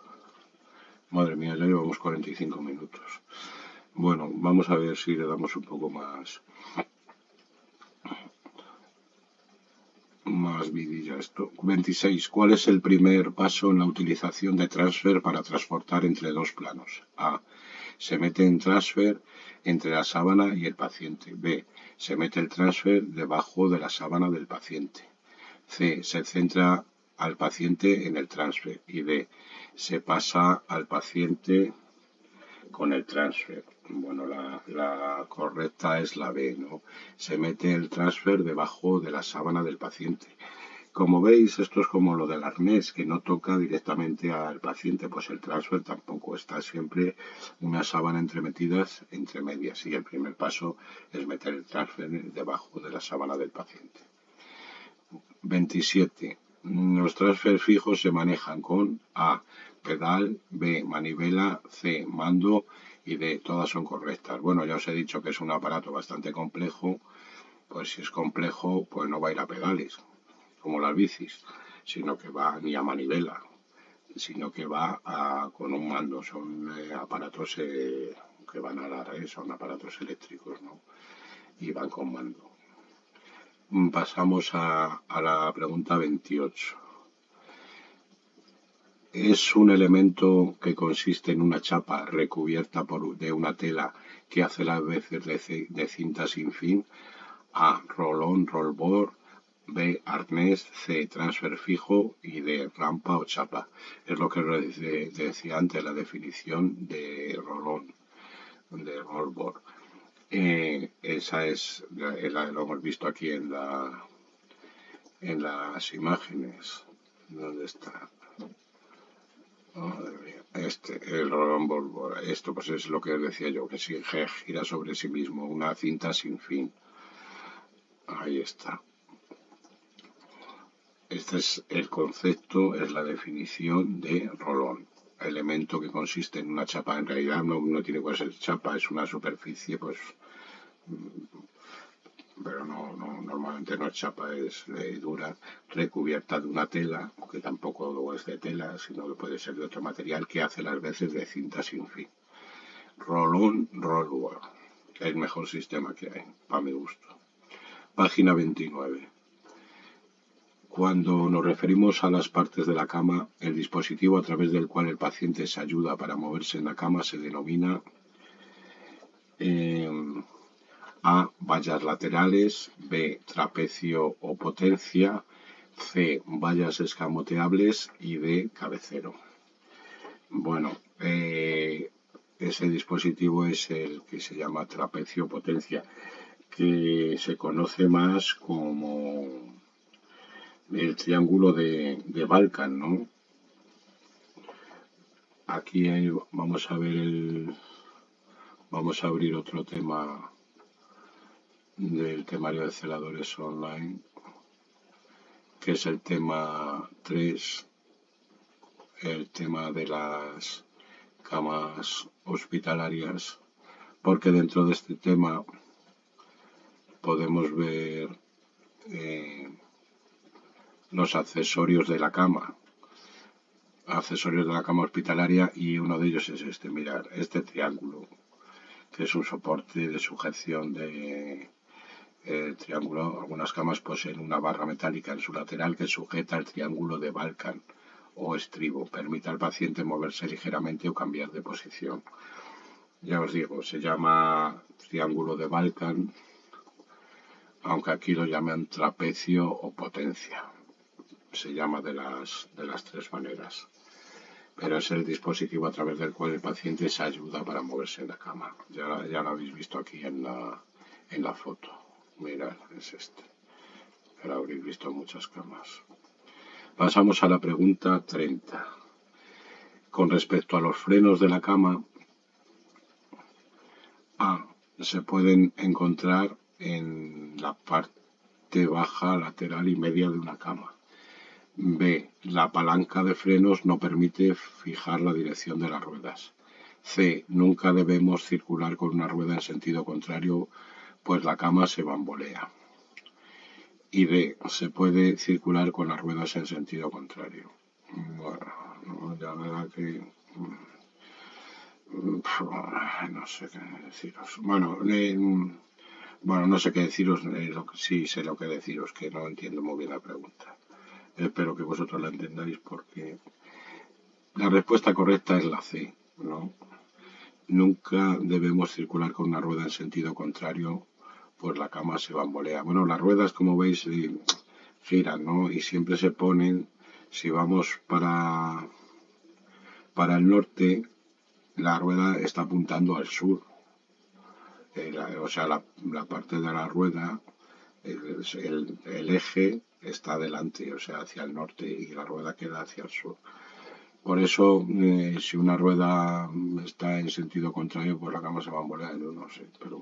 Speaker 1: Madre mía, ya llevamos 45 minutos. Bueno, vamos a ver si le damos un poco más vidilla a esto. 26. ¿Cuál es el primer paso en la utilización de transfer para transportar entre dos planos? A. Se mete en transfer entre la sábana y el paciente. B. Se mete el transfer debajo de la sábana del paciente. C. Se centra al paciente en el transfer. Y D. Se pasa al paciente con el transfer. Bueno, la correcta es la B, ¿no? Se mete el transfer debajo de la sábana del paciente. Como veis, esto es como lo del arnés, que no toca directamente al paciente, pues el transfer tampoco, está siempre una sábana entremetidas entre medias, y el primer paso es meter el transfer debajo de la sábana del paciente. 27. Los transfer fijos se manejan con A. Pedal, B. Manivela, C. Mando y D. Todas son correctas. Bueno, ya os he dicho que es un aparato bastante complejo, pues si es complejo, pues no va a ir a pedales, como las bicis, sino que va ni a manivela, sino que va con un mando. Son aparatos que van a la red, son aparatos eléctricos, ¿no? Y van con mando. Pasamos a la pregunta 28. Es un elemento que consiste en una chapa recubierta de una tela que hace las veces de cinta sin fin. A. Rolón, rollboard. B. Arnés. C. Transfer fijo. Y D. Rampa o chapa. Es lo que decía antes, la definición de rolón, de rollboard. Esa es, lo hemos visto aquí en las imágenes. ¿Dónde está? Madre mía. El rolón rollboard. Esto pues es lo que decía yo, que gira sobre sí mismo, una cinta sin fin. Ahí está. Este es el concepto, es la definición de rolón. Elemento que consiste en una chapa, en realidad no tiene que ser chapa, es una superficie, pues, pero normalmente no es chapa, es dura, recubierta de una tela, que tampoco es de tela, sino que puede ser de otro material, que hace las veces de cinta sin fin. Rolón, rollboard, el mejor sistema que hay, para mi gusto. Página 29. Cuando nos referimos a las partes de la cama, el dispositivo a través del cual el paciente se ayuda para moverse en la cama se denomina A. Vallas laterales, B. Trapecio o potencia, C. Vallas escamoteables y D. Cabecero. Bueno, ese dispositivo es el que se llama trapecio potencia, que se conoce más como el triángulo de Balkan, ¿no? Aquí vamos a ver vamos a abrir otro tema del temario de celadores online, que es el tema 3, el tema de las camas hospitalarias, porque dentro de este tema podemos ver los accesorios de la cama hospitalaria, y uno de ellos es este, mirad, este triángulo, que es un soporte de sujeción de triángulo. Algunas camas poseen una barra metálica en su lateral que sujeta el triángulo de Balkan o estribo, permite al paciente moverse ligeramente o cambiar de posición. Ya os digo, se llama triángulo de Balkan, aunque aquí lo llaman trapecio o potencia. Se llama de las tres maneras, pero es el dispositivo a través del cual el paciente se ayuda para moverse en la cama. Ya lo habéis visto aquí en la foto. Mirad, es este. Ya lo habréis visto en muchas camas. Pasamos a la pregunta 30. Con respecto a los frenos de la cama, A. Se pueden encontrar en la parte baja, lateral y media de una cama. B. La palanca de frenos no permite fijar la dirección de las ruedas. C. Nunca debemos circular con una rueda en sentido contrario, pues la cama se bambolea. Y D. Se puede circular con las ruedas en sentido contrario. Bueno, no, la verdad que no sé qué deciros. Bueno, no sé qué deciros, sí sé lo que deciros, que no entiendo muy bien la pregunta. Espero que vosotros la entendáis porque la respuesta correcta es la C, ¿no? Nunca debemos circular con una rueda en sentido contrario, pues la cama se bambolea. Bueno, las ruedas, como veis, giran, ¿no? Y siempre se ponen, si vamos para el norte, la rueda está apuntando al sur. O sea, la parte de la rueda, el eje está adelante, o sea, hacia el norte, y la rueda queda hacia el sur. Por eso, si una rueda está en sentido contrario, pues la cama se va a bambolea, yo no sé. Pero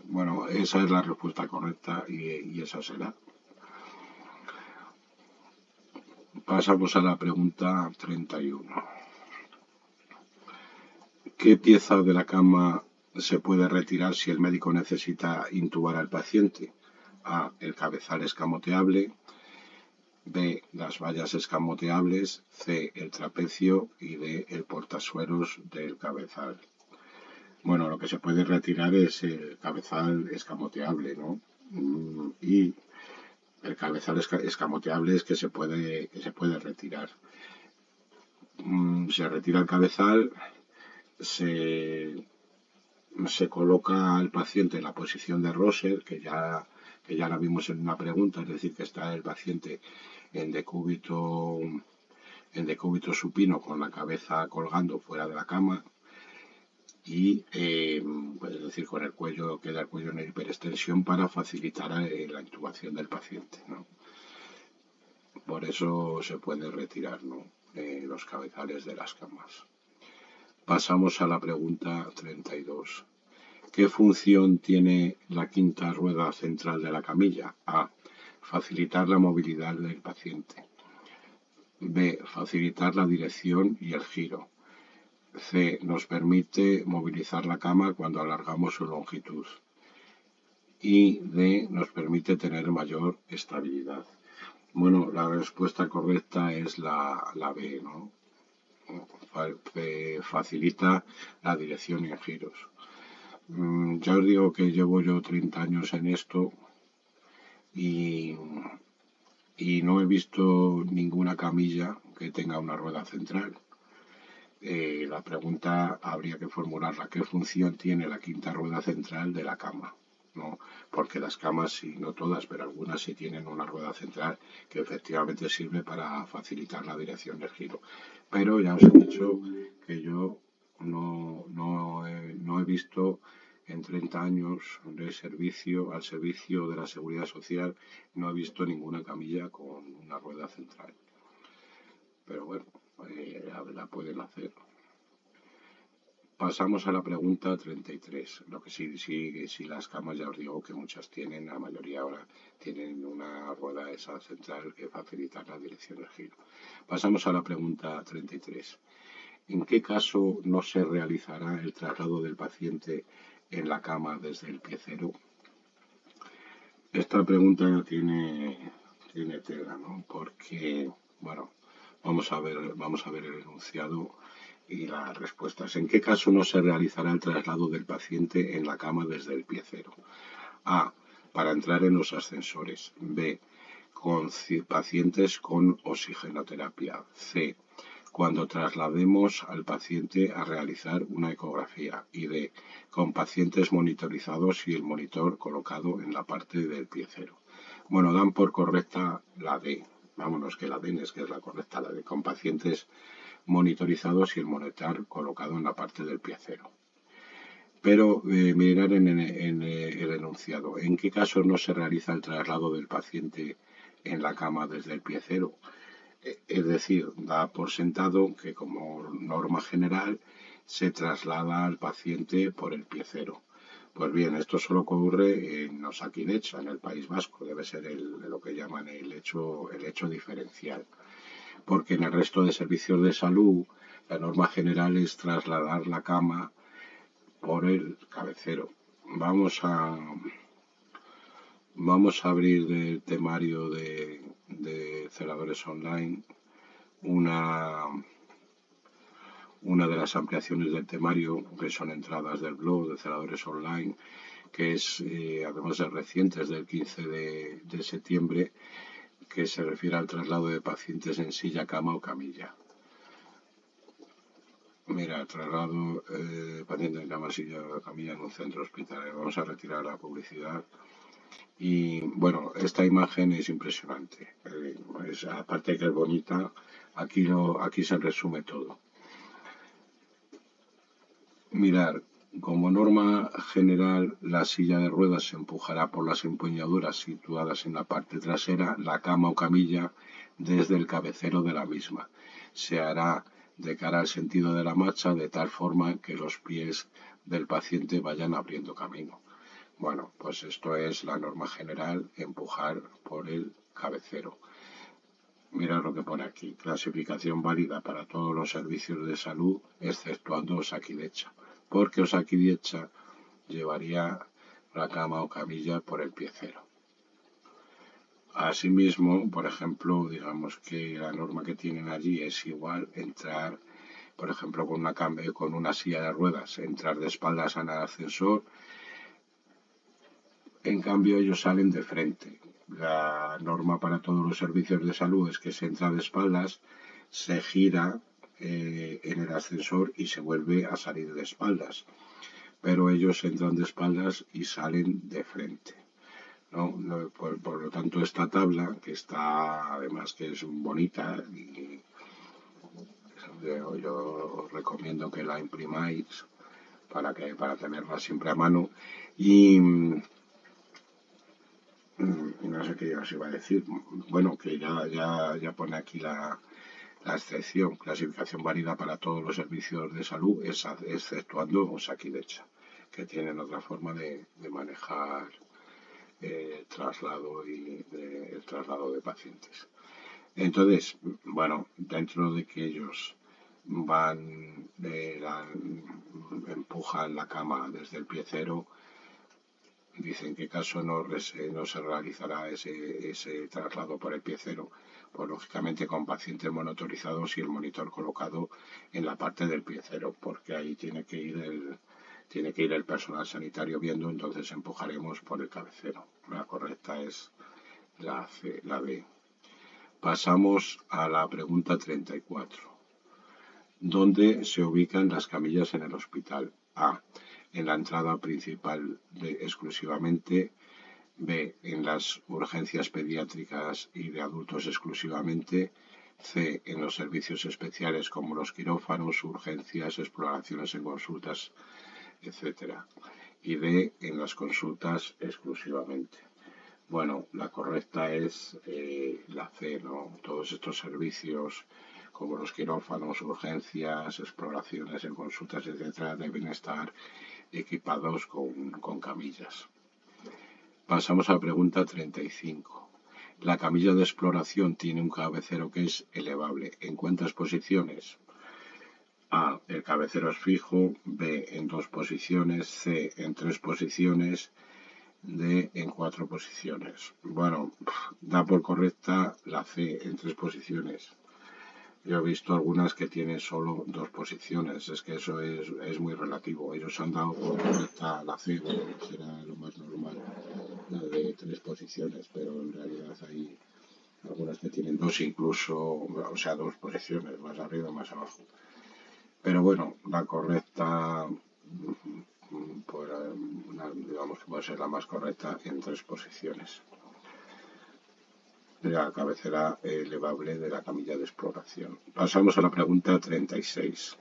Speaker 1: bueno, esa es la respuesta correcta y esa será. Pasamos a la pregunta 31. ¿Qué pieza de la cama se puede retirar si el médico necesita intubar al paciente? A. El cabezal escamoteable. B. Las vallas escamoteables. C. El trapecio. Y D. El portasueros del cabezal. Bueno, lo que se puede retirar es el cabezal escamoteable, ¿no? Y el cabezal escamoteable es que se puede retirar. Se retira el cabezal, se coloca al paciente en la posición de Rosser, que ya la vimos en una pregunta, es decir, que está el paciente en decúbito supino con la cabeza colgando fuera de la cama y, es decir, con el cuello, queda el cuello en hiperextensión para facilitar la intubación del paciente, ¿no? Por eso se puede retirar, ¿no? Los cabezales de las camas. Pasamos a la pregunta 32. ¿Qué función tiene la quinta rueda central de la camilla? A. Facilitar la movilidad del paciente. B. Facilitar la dirección y el giro. C. Nos permite movilizar la cama cuando alargamos su longitud. Y D. Nos permite tener mayor estabilidad. Bueno, la respuesta correcta es la B, ¿no? Facilita la dirección y giros. Ya os digo que llevo yo 30 años en esto y no he visto ninguna camilla que tenga una rueda central. La pregunta habría que formularla: ¿qué función tiene la quinta rueda central de la cama? ¿No? Porque las camas, sí, no todas, pero algunas sí tienen una rueda central que efectivamente sirve para facilitar la dirección del giro. Pero ya os he dicho que yo no he visto en 30 años de servicio al servicio de la Seguridad Social, no he visto ninguna camilla con una rueda central. Pero bueno, la pueden hacer. Pasamos a la pregunta 33. Lo que sí, las camas, ya os digo que muchas tienen, la mayoría ahora tienen una rueda esa central que facilita la dirección del giro. Pasamos a la pregunta 33. ¿En qué caso no se realizará el traslado del paciente en la cama desde el pie cero? Esta pregunta tiene tela, ¿no? Porque, bueno, vamos a ver el enunciado y las respuestas. ¿En qué caso no se realizará el traslado del paciente en la cama desde el pie cero? A. Para entrar en los ascensores. B. Con pacientes con oxigenoterapia. C. Cuando traslademos al paciente a realizar una ecografía. Y D. Con pacientes monitorizados y el monitor colocado en la parte del pie cero. Bueno, dan por correcta la D. Vámonos, que la D es que es la correcta, la D. Con pacientes monitorizados y el monitor colocado en la parte del pie cero. Pero mirar en el enunciado. ¿En qué casos no se realiza el traslado del paciente en la cama desde el pie cero? Es decir, da por sentado que como norma general se traslada al paciente por el pie cero. Pues bien, esto solo ocurre en Osakidecha, en el País Vasco. Debe ser lo que llaman el hecho diferencial. Porque en el resto de servicios de salud, la norma general es trasladar la cama por el cabecero. Vamos a abrir del temario de celadores online una de las ampliaciones del temario, que son entradas del blog de celadores online, que es, además de reciente, es del 15 de septiembre, que se refiere al traslado de pacientes en silla, cama o camilla. Mira, traslado paciente en cama, silla o camilla en un centro hospitalario. Vamos a retirar la publicidad. Y bueno, esta imagen es impresionante. Aparte de que es bonita, aquí se resume todo. Mirar, como norma general, la silla de ruedas se empujará por las empuñaduras situadas en la parte trasera, la cama o camilla, desde el cabecero de la misma. Se hará de cara al sentido de la marcha, de tal forma que los pies del paciente vayan abriendo camino. Bueno, pues esto es la norma general, empujar por el cabecero. Mirad lo que pone aquí, clasificación válida para todos los servicios de salud, exceptuando Osakidecha, porque Osakidecha llevaría la cama o camilla por el piecero. Asimismo, por ejemplo, digamos que la norma que tienen allí es igual entrar, por ejemplo, con una silla de ruedas, entrar de espaldas en el ascensor. En cambio, ellos salen de frente. La norma para todos los servicios de salud es que se entra de espaldas, se gira en el ascensor y se vuelve a salir de espaldas. Pero ellos entran de espaldas y salen de frente. ¿No? Por lo tanto, esta tabla, que está, además que es bonita, y yo os recomiendo que la imprimáis para tenerla siempre a mano. Y no sé qué os iba a decir. Bueno, que ya pone aquí la excepción, clasificación válida para todos los servicios de salud, exceptuando Osakidecha, que tienen otra forma de manejar el traslado de pacientes. Entonces, bueno, dentro de que ellos empujan la cama desde el piecero, dicen que caso no se realizará ese traslado por el piecero, pues lógicamente con pacientes monitorizados y el monitor colocado en la parte del piecero, porque ahí tiene que ir el personal sanitario viendo, entonces empujaremos por el cabecero. La correcta es la B. Pasamos a la pregunta 34. ¿Dónde se ubican las camillas en el hospital? A. En la entrada principal exclusivamente. B. En las urgencias pediátricas y de adultos exclusivamente. C. En los servicios especiales como los quirófanos, urgencias, exploraciones en consultas, etc. Y D. En las consultas exclusivamente. Bueno, la correcta es la C, ¿no? Todos estos servicios como los quirófanos, urgencias, exploraciones en consultas, etc., deben estar equipados con camillas. Pasamos a la pregunta 35. La camilla de exploración tiene un cabecero que es elevable. ¿En cuántas posiciones? A. El cabecero es fijo. B. En 2 posiciones. C. En 3 posiciones. D. En 4 posiciones. Bueno, da por correcta la C, en 3 posiciones. Yo he visto algunas que tienen solo 2 posiciones, es que eso es muy relativo. Ellos han dado por correcta la C, bueno, será lo más normal, la de 3 posiciones, pero en realidad hay algunas que tienen 2 incluso, o sea, 2 posiciones, más arriba y más abajo. Pero bueno, la correcta, pues, digamos que puede ser la más correcta en 3 posiciones. La cabecera elevable de la camilla de exploración. Pasamos a la pregunta 36.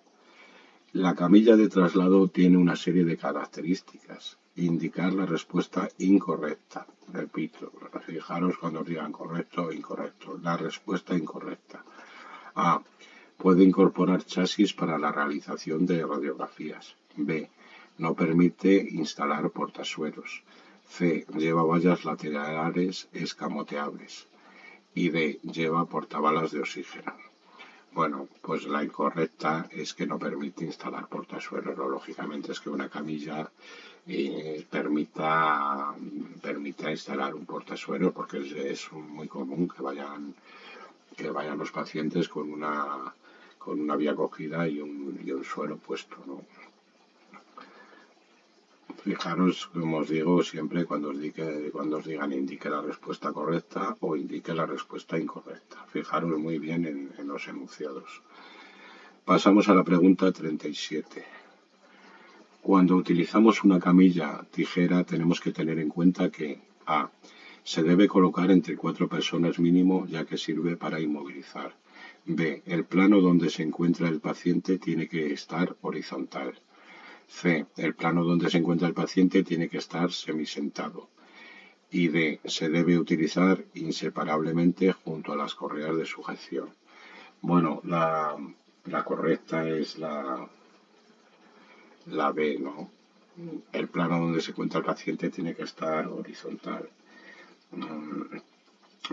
Speaker 1: La camilla de traslado tiene una serie de características. Indicar la respuesta incorrecta. Repito, fijaros cuando os digan correcto o incorrecto. La respuesta incorrecta. A. Puede incorporar chasis para la realización de radiografías. B. No permite instalar portasueros. C. Lleva vallas laterales escamoteables. Y D. Lleva portabalas de oxígeno. Bueno, pues la incorrecta es que no permite instalar portasueros. ¿No? Lógicamente es que una camilla permita instalar un portasuero, porque es muy común que vayan los pacientes con una vía cogida y un suero puesto, ¿no? Fijaros, como os digo siempre, cuando os digan indique la respuesta correcta o indique la respuesta incorrecta. Fijaros muy bien en los enunciados. Pasamos a la pregunta 37. Cuando utilizamos una camilla tijera tenemos que tener en cuenta que A. Se debe colocar entre 4 personas mínimo, ya que sirve para inmovilizar. B. El plano donde se encuentra el paciente tiene que estar horizontal. C. El plano donde se encuentra el paciente tiene que estar semisentado. Y D. Se debe utilizar inseparablemente junto a las correas de sujeción. Bueno, la correcta es la B, ¿no? El plano donde se encuentra el paciente tiene que estar horizontal.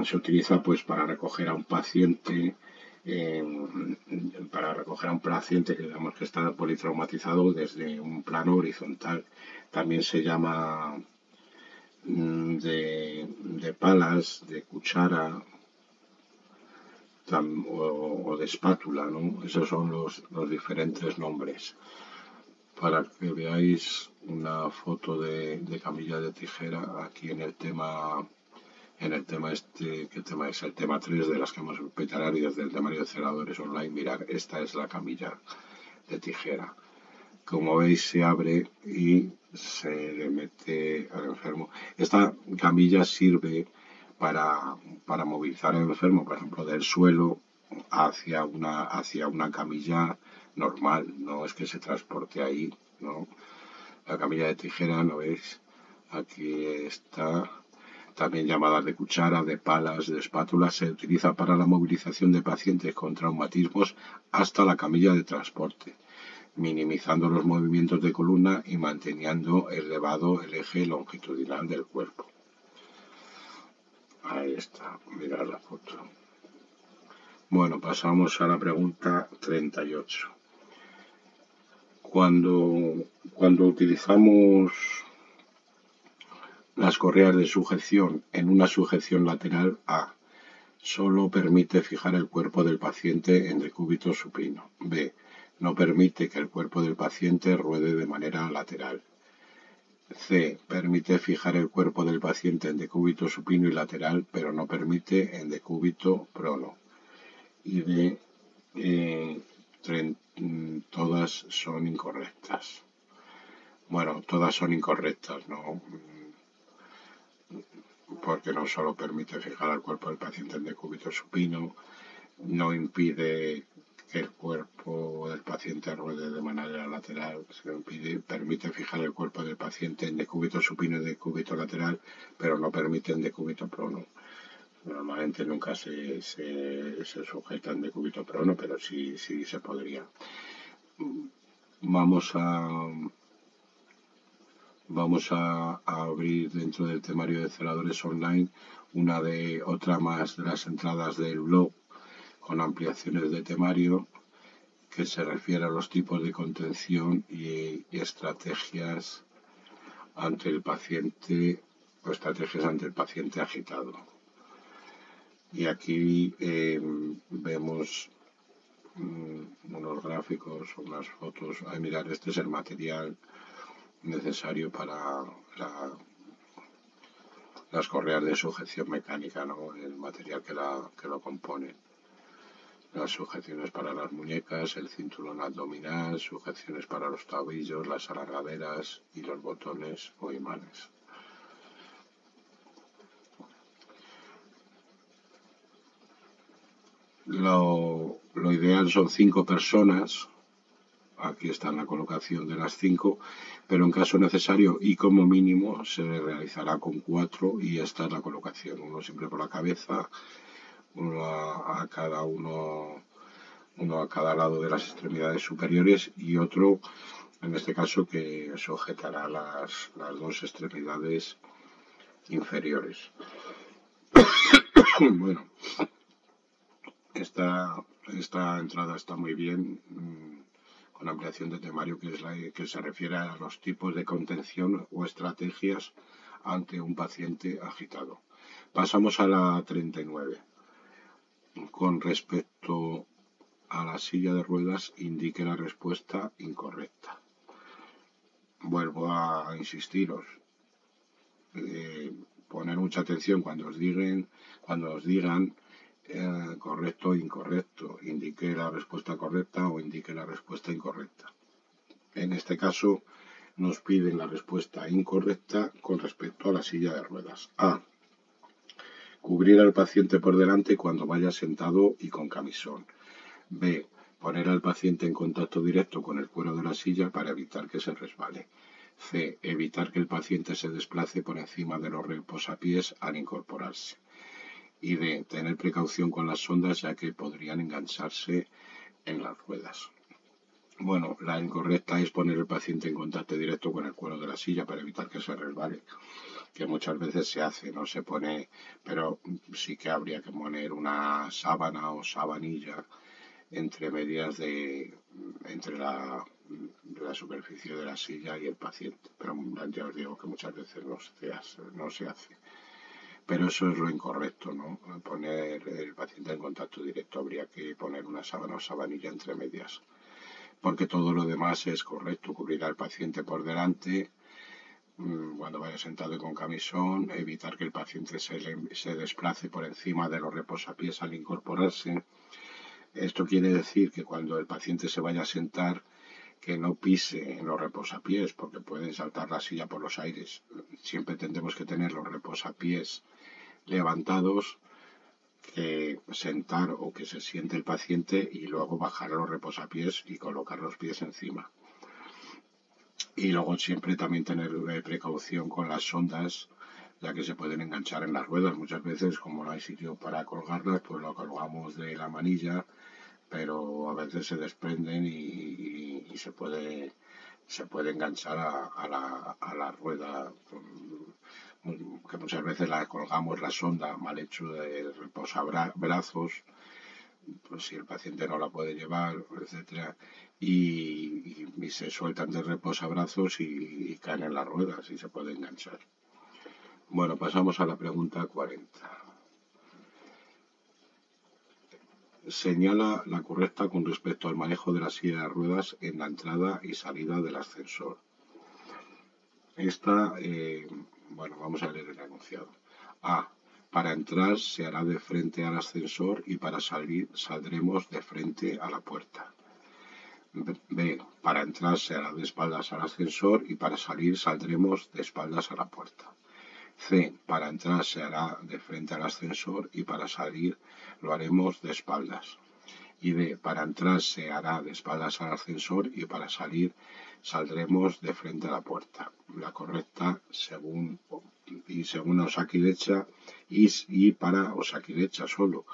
Speaker 1: Se utiliza pues para recoger a un paciente que digamos que está politraumatizado desde un plano horizontal. También se llama de palas, de cuchara o de espátula, ¿no? Esos son los diferentes nombres. Para que veáis una foto de camilla de tijera aquí en el tema ¿qué tema es? El tema 3 de las camas hospitalarias del temario de celadores online. Mirad, esta es la camilla de tijera. Como veis, se abre y se le mete al enfermo. Esta camilla sirve para movilizar al enfermo, por ejemplo, del suelo hacia una camilla normal. No es que se transporte ahí, ¿no? La camilla de tijera, ¿no veis? Aquí está. También llamadas de cuchara, de palas, de espátula, se utiliza para la movilización de pacientes con traumatismos hasta la camilla de transporte, minimizando los movimientos de columna y manteniendo elevado el eje longitudinal del cuerpo. Ahí está, mirad la foto. Bueno, pasamos a la pregunta 38. Cuando utilizamos las correas de sujeción en una sujeción lateral A, solo permite fijar el cuerpo del paciente en decúbito supino. B. No permite que el cuerpo del paciente ruede de manera lateral. C. Permite fijar el cuerpo del paciente en decúbito supino y lateral, pero no permite en decúbito prono. Y D. Todas son incorrectas. Bueno, todas son incorrectas, ¿no? Porque no solo permite fijar el cuerpo del paciente en decúbito supino, no impide que el cuerpo del paciente ruede de manera lateral, permite fijar el cuerpo del paciente en decúbito supino y decúbito lateral, pero no permite en decúbito prono. Normalmente nunca se sujeta en decúbito prono, pero sí se podría. Vamos a abrir dentro del temario de celadores online otra más de las entradas del blog con ampliaciones de temario que se refiere a los tipos de contención y estrategias ante el paciente o estrategias ante el paciente agitado. Y aquí vemos unos gráficos, unas fotos. Mirad, este es el material necesario para las correas de sujeción mecánica, ¿no? El material que lo compone. Las sujeciones para las muñecas, el cinturón abdominal, sujeciones para los tobillos, las alargaderas y los botones o imanes. Lo ideal son 5 personas. Aquí está la colocación de las 5, pero en caso necesario y como mínimo se realizará con 4 y esta es la colocación. Uno siempre por la cabeza, uno a cada lado de las extremidades superiores y otro En este caso que sujetará las dos extremidades inferiores. Bueno, esta entrada está muy bien, con ampliación de temario, que es la que se refiere a los tipos de contención o estrategias ante un paciente agitado. Pasamos a la 39. Con respecto a la silla de ruedas, indique la respuesta incorrecta. Vuelvo a insistiros, poner mucha atención cuando os digan correcto o incorrecto, indique la respuesta correcta o indique la respuesta incorrecta. En este caso nos piden la respuesta incorrecta con respecto a la silla de ruedas. A. Cubrir al paciente por delante cuando vaya sentado y con camisón. B. Poner al paciente en contacto directo con el cuero de la silla para evitar que se resbale. C. Evitar que el paciente se desplace por encima de los reposapiés al incorporarse. Y D. Tener precaución con las sondas, ya que podrían engancharse en las ruedas. Bueno, la incorrecta es poner al paciente en contacto directo con el cuero de la silla para evitar que se resbale, que muchas veces se hace, no se pone, pero sí que habría que poner una sábana o sabanilla entre medias entre la superficie de la silla y el paciente, pero ya os digo que muchas veces no se hace. Pero eso es lo incorrecto, ¿no? Poner el paciente en contacto directo, habría que poner una sábana o sabanilla entre medias, porque todo lo demás es correcto. Cubrir al paciente por delante cuando vaya sentado y con camisón, evitar que el paciente se desplace por encima de los reposapiés al incorporarse. Esto quiere decir que cuando el paciente se vaya a sentar, que no pise en los reposapiés, porque pueden saltar la silla por los aires. Siempre tendremos que tener los reposapiés levantados, que sentar o que se siente el paciente y luego bajar los reposapiés y colocar los pies encima. Y luego siempre también tener precaución con las sondas, ya que se pueden enganchar en las ruedas. Muchas veces, como no hay sitio para colgarlas, pues lo colgamos de la manilla, pero a veces se desprenden y se puede enganchar a la rueda, que muchas veces la colgamos la sonda mal hecho de reposabrazos, pues si el paciente no la puede llevar, etcétera, y se sueltan de reposabrazos y caen en las ruedas y se puede enganchar. Bueno, pasamos a la pregunta 40. Señala la correcta con respecto al manejo de la silla de ruedas en la entrada y salida del ascensor. Bueno, vamos a leer el enunciado. A. Para entrar se hará de frente al ascensor y para salir saldremos de frente a la puerta. B. Para entrar se hará de espaldas al ascensor y para salir saldremos de espaldas a la puerta. C. Para entrar se hará de frente al ascensor y para salir lo haremos de espaldas. Y D. Para entrar se hará de espaldas al ascensor y para salir saldremos de frente a la puerta. La correcta según Osakidecha y para Osakidecha solo,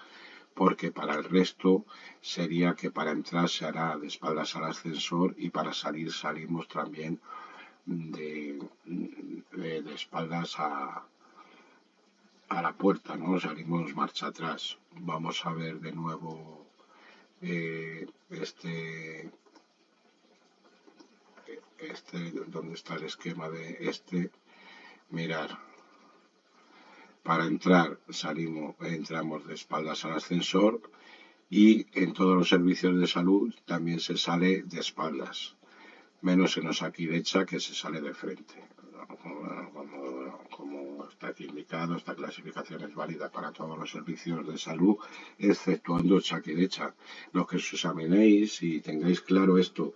Speaker 1: porque para el resto sería que para entrar se hará de espaldas al ascensor y para salir salimos también de espaldas a la puerta, ¿no? Salimos marcha atrás. Vamos a ver de nuevo ¿dónde está el esquema de mirar. Para entrar entramos de espaldas al ascensor y en todos los servicios de salud también se sale de espaldas, menos en Osakidecha, que se sale de frente. Como está aquí indicado, esta clasificación es válida para todos los servicios de salud, exceptuando Osakidecha. Los que os examinéis y tengáis claro esto,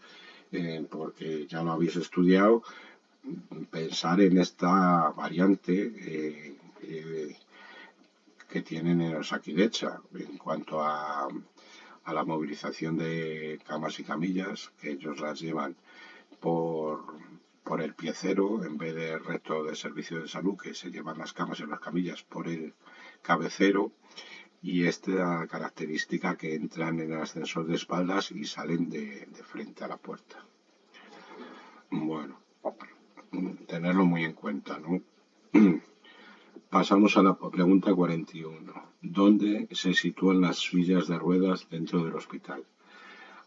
Speaker 1: porque ya lo habéis estudiado, pensar en esta variante que tienen en Osakidecha en cuanto a la movilización de camas y camillas, que ellos las llevan por el piecero en vez de resto de servicios de salud, que se llevan las camas y las camillas por el cabecero, y esta característica que entran en el ascensor de espaldas y salen de frente a la puerta. Bueno, tenerlo muy en cuenta, ¿no? Pasamos a la pregunta 41. ¿Dónde se sitúan las sillas de ruedas dentro del hospital?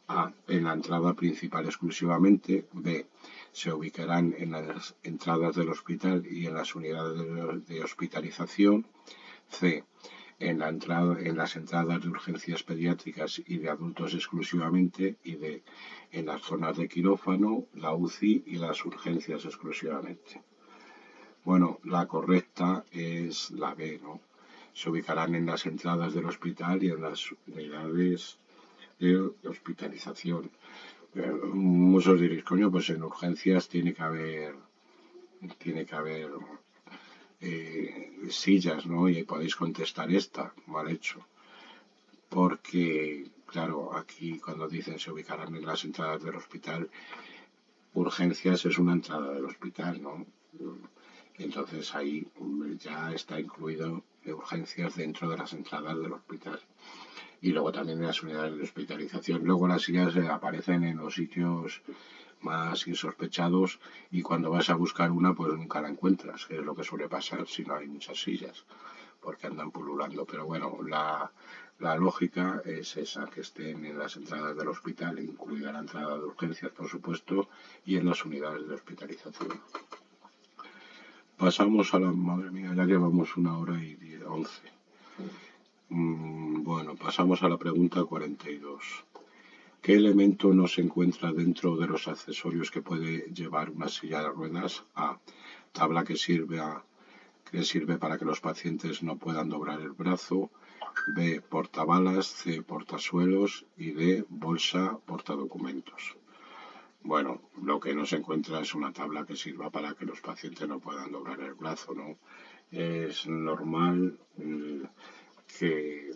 Speaker 1: A. En la entrada principal exclusivamente. B. Se ubicarán en las entradas del hospital y en las unidades de hospitalización. C. En las entradas de urgencias pediátricas y de adultos exclusivamente. Y D. En las zonas de quirófano, la UCI y las urgencias exclusivamente. Bueno, la correcta es la B, ¿no? Se ubicarán en las entradas del hospital y en las unidades de hospitalización. Muchos diréis, coño, pues en urgencias tiene que haber sillas, ¿no? Y podéis contestar esta, mal hecho. Porque, claro, aquí cuando dicen se ubicarán en las entradas del hospital, urgencias es una entrada del hospital, ¿no? Entonces ahí ya está incluido urgencias dentro de las entradas del hospital. Y luego también en las unidades de hospitalización. Luego las sillas aparecen en los sitios más insospechados y cuando vas a buscar una pues nunca la encuentras, que es lo que suele pasar si no hay muchas sillas, porque andan pululando. Pero bueno, la lógica es esa, que estén en las entradas del hospital, incluida la entrada de urgencias, por supuesto, y en las unidades de hospitalización. Pasamos a la... Madre mía, ya llevamos 1 hora y 11. Bueno, pasamos a la pregunta 42. ¿Qué elemento no se encuentra dentro de los accesorios que puede llevar una silla de ruedas? A. Tabla que sirve para que los pacientes no puedan doblar el brazo. B. Portabalas. C. Portasuelos. Y D. Bolsa portadocumentos. Bueno, lo que no se encuentra es una tabla que sirva para que los pacientes no puedan doblar el brazo, ¿no? Es normal que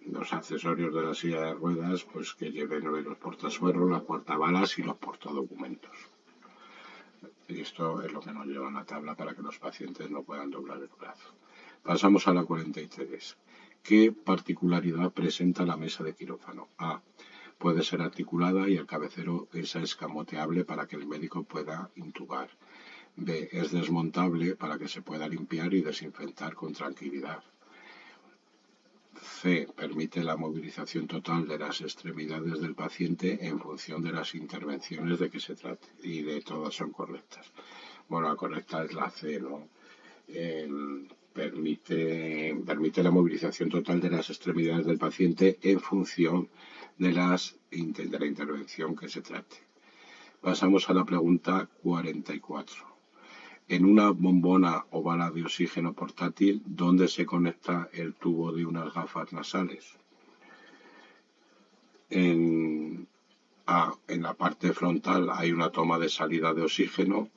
Speaker 1: los accesorios de la silla de ruedas pues que lleven los portasuelos, las portabalas y los portadocumentos. Y esto es lo que nos lleva una tabla para que los pacientes no puedan doblar el brazo. Pasamos a la 43. ¿Qué particularidad presenta la mesa de quirófano? A. Puede ser articulada y el cabecero es escamoteable para que el médico pueda intubar. B. Es desmontable para que se pueda limpiar y desinfectar con tranquilidad. C. Permite la movilización total de las extremidades del paciente en función de las intervenciones de que se trate. Y de todas son correctas. Bueno, la correcta es la C, ¿no? Permite la movilización total de las extremidades del paciente en función de la intervención que se trate. Pasamos a la pregunta 44. En una bombona o bala de oxígeno portátil, ¿dónde se conecta el tubo de unas gafas nasales? En la parte frontal hay una toma de salida de oxígeno.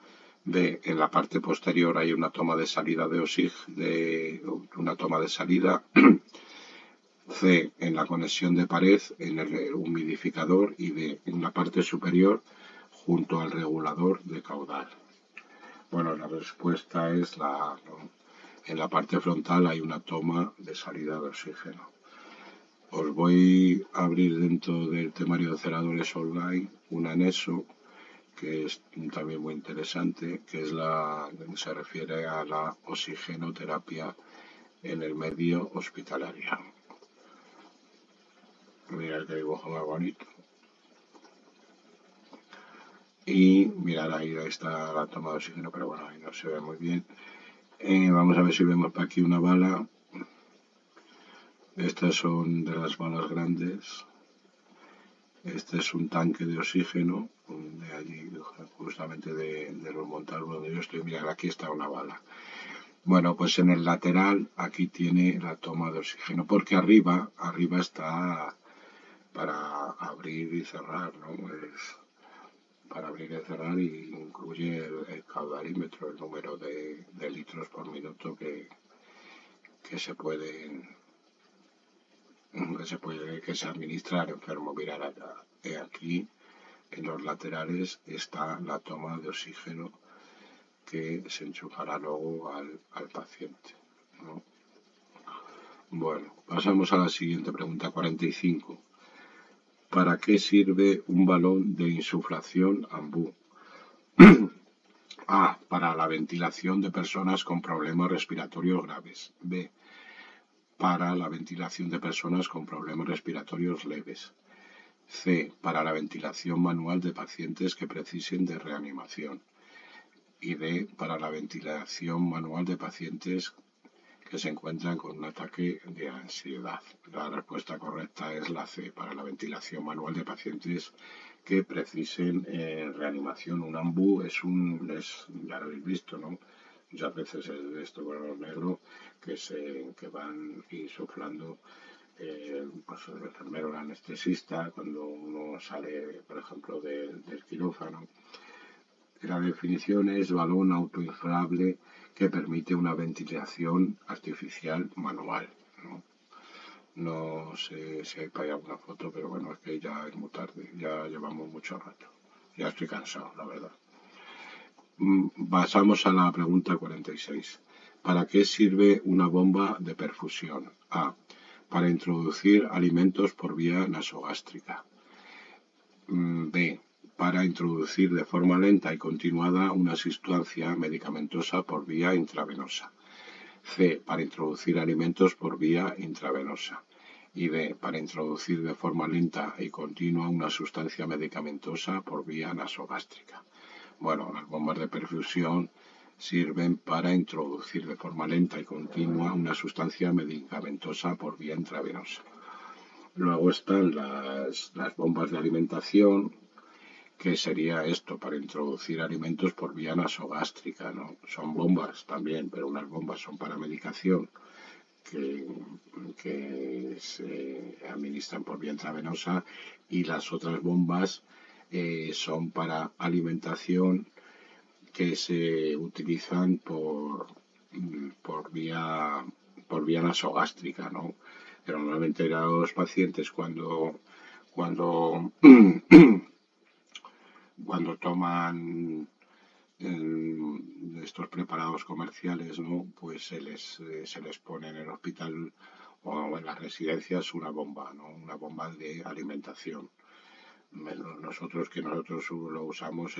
Speaker 1: B. En la parte posterior hay una toma de salida de oxígeno, una toma de salida. C. En la conexión de pared, en el humidificador. Y D. En la parte superior, junto al regulador de caudal. Bueno, la respuesta es la A, ¿no? En la parte frontal hay una toma de salida de oxígeno. Os voy a abrir dentro del temario de celadores online un anexo que es también muy interesante, que se refiere a la oxigenoterapia en el medio hospitalario. Mirad qué dibujo más bonito. Y mirad, ahí está la toma de oxígeno, pero bueno, ahí no se ve muy bien. Vamos a ver si vemos para aquí una bala. Estas son de las balas grandes. Este es un tanque de oxígeno de allí, justamente de los montados donde yo estoy. Mirad, aquí está una bala. Bueno, pues en el lateral aquí tiene la toma de oxígeno, porque arriba está para abrir y cerrar, ¿no? Para abrir y cerrar y incluye el caudalímetro, el número de litros por minuto que se administra al enfermo. Mirad acá, aquí en los laterales está la toma de oxígeno que se enchufará luego al paciente, ¿no? Bueno, pasamos a la siguiente pregunta, 45. ¿Para qué sirve un balón de insuflación AMBU? A. Para la ventilación de personas con problemas respiratorios graves. B. Para la ventilación de personas con problemas respiratorios leves. C. Para la ventilación manual de pacientes que precisen de reanimación. Y D. Para la ventilación manual de pacientes que se encuentran con un ataque de ansiedad. La respuesta correcta es la C, para la ventilación manual de pacientes que precisen reanimación. Un AMBU ya lo habéis visto, ¿no? Muchas veces es de esto color negro que van insuflando pues el enfermero, el anestesista, cuando uno sale, por ejemplo, del quirófano. La definición es balón autoinflable que permite una ventilación artificial manual. No sé si hay para ahí alguna foto, pero bueno, es que ya es muy tarde, ya llevamos mucho rato. Ya estoy cansado, la verdad. Pasamos a la pregunta 46. ¿Para qué sirve una bomba de perfusión? A. Para introducir alimentos por vía nasogástrica. B. Para introducir de forma lenta y continuada una sustancia medicamentosa por vía intravenosa. C. Para introducir alimentos por vía intravenosa. Y D. Para introducir de forma lenta y continua una sustancia medicamentosa por vía nasogástrica. Bueno, las bombas de perfusión sirven para introducir de forma lenta y continua una sustancia medicamentosa por vía intravenosa. Luego están las bombas de alimentación, que sería esto, para introducir alimentos por vía nasogástrica, ¿no? Son bombas también, pero unas bombas son para medicación que se administran por vía intravenosa y las otras bombas son para alimentación que se utilizan por vía nasogástrica, ¿no? Pero normalmente los pacientes cuando toman estos preparados comerciales, ¿no? Pues se les pone en el hospital o en las residencias una bomba, ¿no? Una bomba de alimentación. Nosotros lo usamos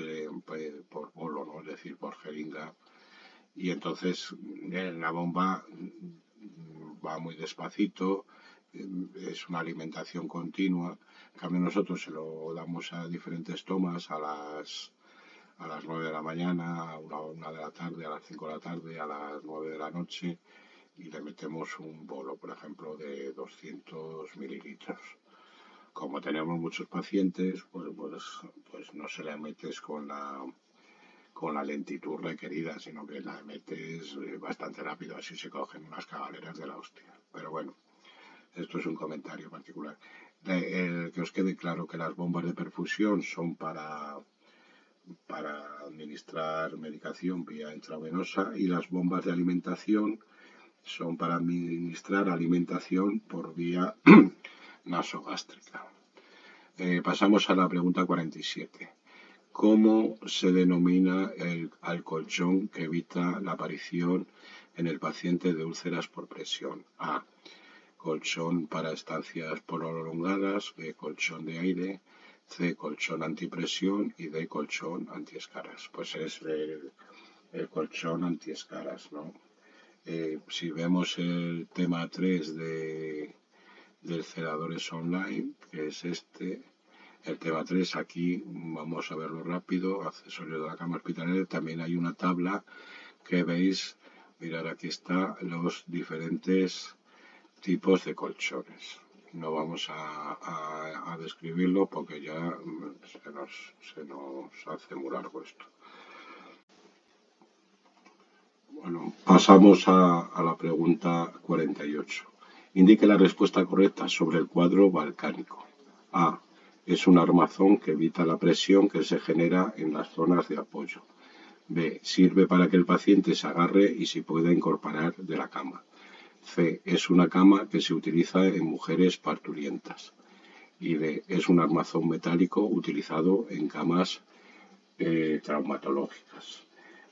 Speaker 1: por bolo, ¿no? Es decir, por jeringa. Y entonces la bomba va muy despacito, es una alimentación continua. En cambio nosotros se lo damos a diferentes tomas a las 9 de la mañana, a la 1 de la tarde, a las 5 de la tarde, a las 9 de la noche y le metemos un bolo, por ejemplo, de 200 mililitros. Como tenemos muchos pacientes, pues no se le metes con la lentitud requerida, sino que la metes bastante rápido, así se cogen unas cabaleras de la hostia. Pero bueno, esto es un comentario particular. Que os quede claro que las bombas de perfusión son para administrar medicación vía intravenosa y las bombas de alimentación son para administrar alimentación por vía nasogástrica. Pasamos a la pregunta 47. ¿Cómo se denomina al colchón que evita la aparición en el paciente de úlceras por presión? A. Colchón para estancias prolongadas. B. Colchón de aire. C. Colchón antipresión. Y D. Colchón antiescaras. Pues es el colchón antiescaras, ¿no? Si vemos el tema 3 del Celadores Online, que es este, el tema 3, aquí vamos a verlo rápido, accesorios de la cama hospitalaria, también hay una tabla que veis, mirad, aquí está los diferentes tipos de colchones. No vamos a describirlo porque ya se nos hace muy largo esto. Bueno, pasamos a la pregunta 48. Indique la respuesta correcta sobre el cuadro balcánico. A. Es un armazón que evita la presión que se genera en las zonas de apoyo. B. Sirve para que el paciente se agarre y se pueda incorporar de la cama. C. Es una cama que se utiliza en mujeres parturientas. Y D. Es un armazón metálico utilizado en camas traumatológicas.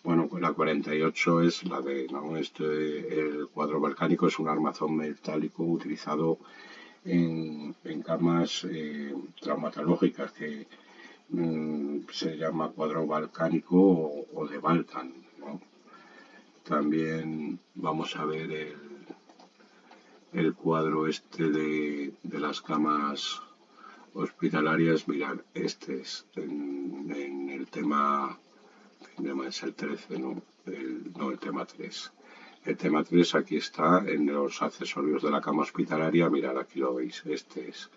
Speaker 1: Bueno, pues la 48 es la de, ¿no? El cuadro balcánico es un armazón metálico utilizado en camas traumatológicas que se llama cuadro balcánico o de Balkan, ¿no? También vamos a ver el cuadro este de las camas hospitalarias. Mirad, este es en el tema, ¿qué tema es el 13? No, el tema 3. El tema 3 aquí está en los accesorios de la cama hospitalaria. Mirad, aquí lo veis. Este es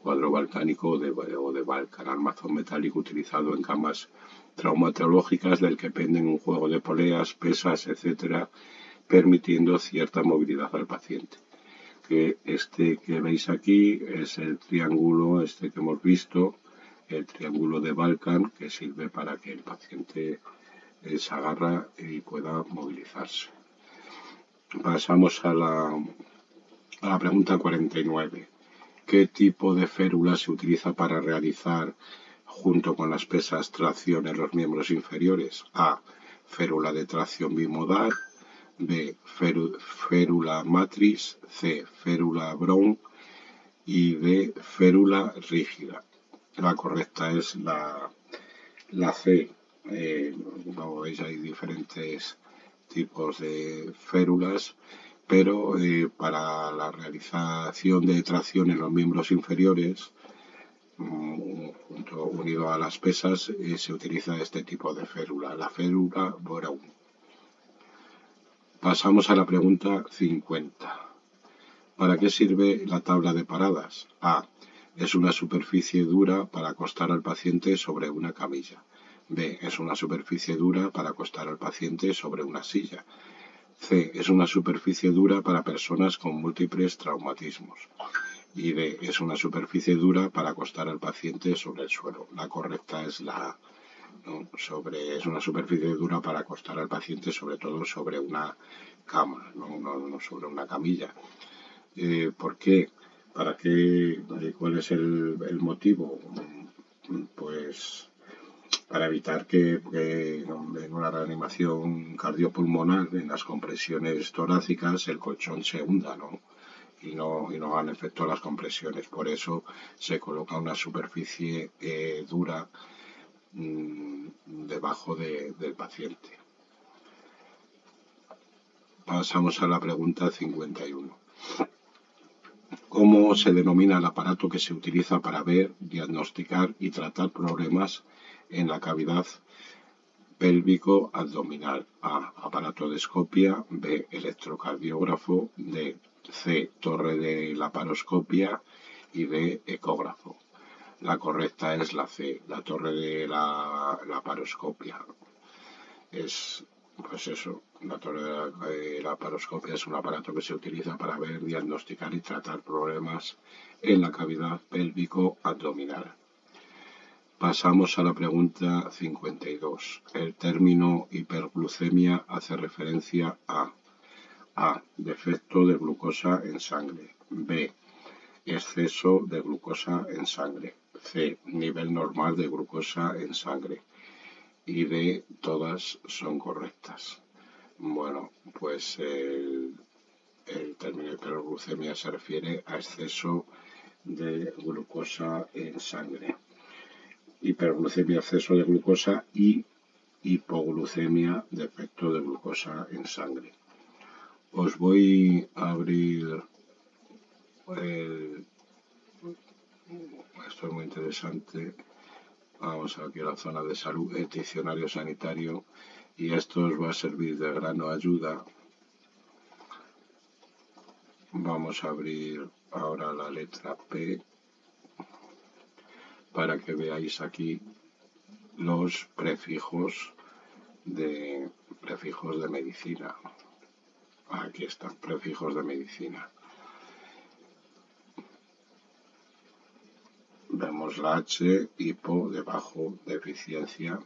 Speaker 1: cuadro balcánico o de Balkan, armazón metálico utilizado en camas traumatológicas del que penden un juego de poleas, pesas, etcétera, permitiendo cierta movilidad al paciente. Que este que veis aquí es el triángulo este que hemos visto, el triángulo de Balkan, que sirve para que el paciente se agarra y pueda movilizarse. Pasamos a la pregunta 49. ¿Qué tipo de férula se utiliza para realizar, junto con las pesas, tracción en los miembros inferiores? A. Férula de tracción bimodal. B. Férula matriz. C. Férula Brown. Y D. Férula rígida. La correcta es la C. Como veis, hay diferentes tipos de férulas, pero para la realización de tracción en los miembros inferiores, unido a las pesas, se utiliza este tipo de férula, la férula Brown. Pasamos a la pregunta 50. ¿Para qué sirve la tabla de paradas? A. Es una superficie dura para acostar al paciente sobre una camilla. B. Es una superficie dura para acostar al paciente sobre una silla. C. Es una superficie dura para personas con múltiples traumatismos. Y D. Es una superficie dura para acostar al paciente sobre el suelo. La correcta es la A. ¿No? Es una superficie dura para acostar al paciente, sobre todo sobre una cama, no sobre una camilla. ¿Por qué? ¿Para qué? ¿Cuál es el motivo? Pues para evitar que en una reanimación cardiopulmonar, en las compresiones torácicas, el colchón se hunda, ¿no? Y no hagan efecto las compresiones. Por eso se coloca una superficie dura debajo del paciente. Pasamos a la pregunta 51. ¿Cómo se denomina el aparato que se utiliza para ver, diagnosticar y tratar problemas en la cavidad pélvico abdominal? A. Aparato de escopia. B. Electrocardiógrafo. D. C. Torre de laparoscopia. Y D. Ecógrafo. La correcta es la C. La torre de la laparoscopia. Pues eso, la torre de la laparoscopia es un aparato que se utiliza para ver, diagnosticar y tratar problemas en la cavidad pélvico-abdominal. Pasamos a la pregunta 52. El término hiperglucemia hace referencia a defecto de glucosa en sangre. B. Exceso de glucosa en sangre. C. Nivel normal de glucosa en sangre. Y D. Todas son correctas. Bueno, pues el término hiperglucemia se refiere a exceso de glucosa en sangre. Hiperglucemia, exceso de glucosa, y hipoglucemia, defecto de glucosa en sangre. Os voy a abrir esto es muy interesante. Vamos aquí a la zona de salud, el diccionario sanitario, y esto os va a servir de gran ayuda. Vamos a abrir ahora la letra P para que veáis aquí los prefijos de medicina. Aquí están, prefijos de medicina. Vemos la H, hipo, debajo, deficiencia.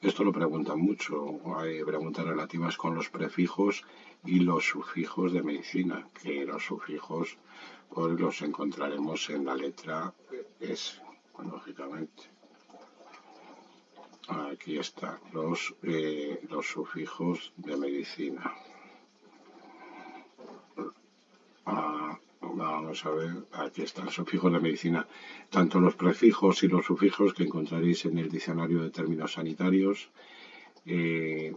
Speaker 1: Esto lo preguntan mucho. Hay preguntas relativas con los prefijos y los sufijos de medicina, que los sufijos pues los encontraremos en la letra S, lógicamente. Aquí están los sufijos de medicina. Vamos a ver, aquí están sufijos de medicina. Tanto los prefijos y los sufijos que encontraréis en el diccionario de términos sanitarios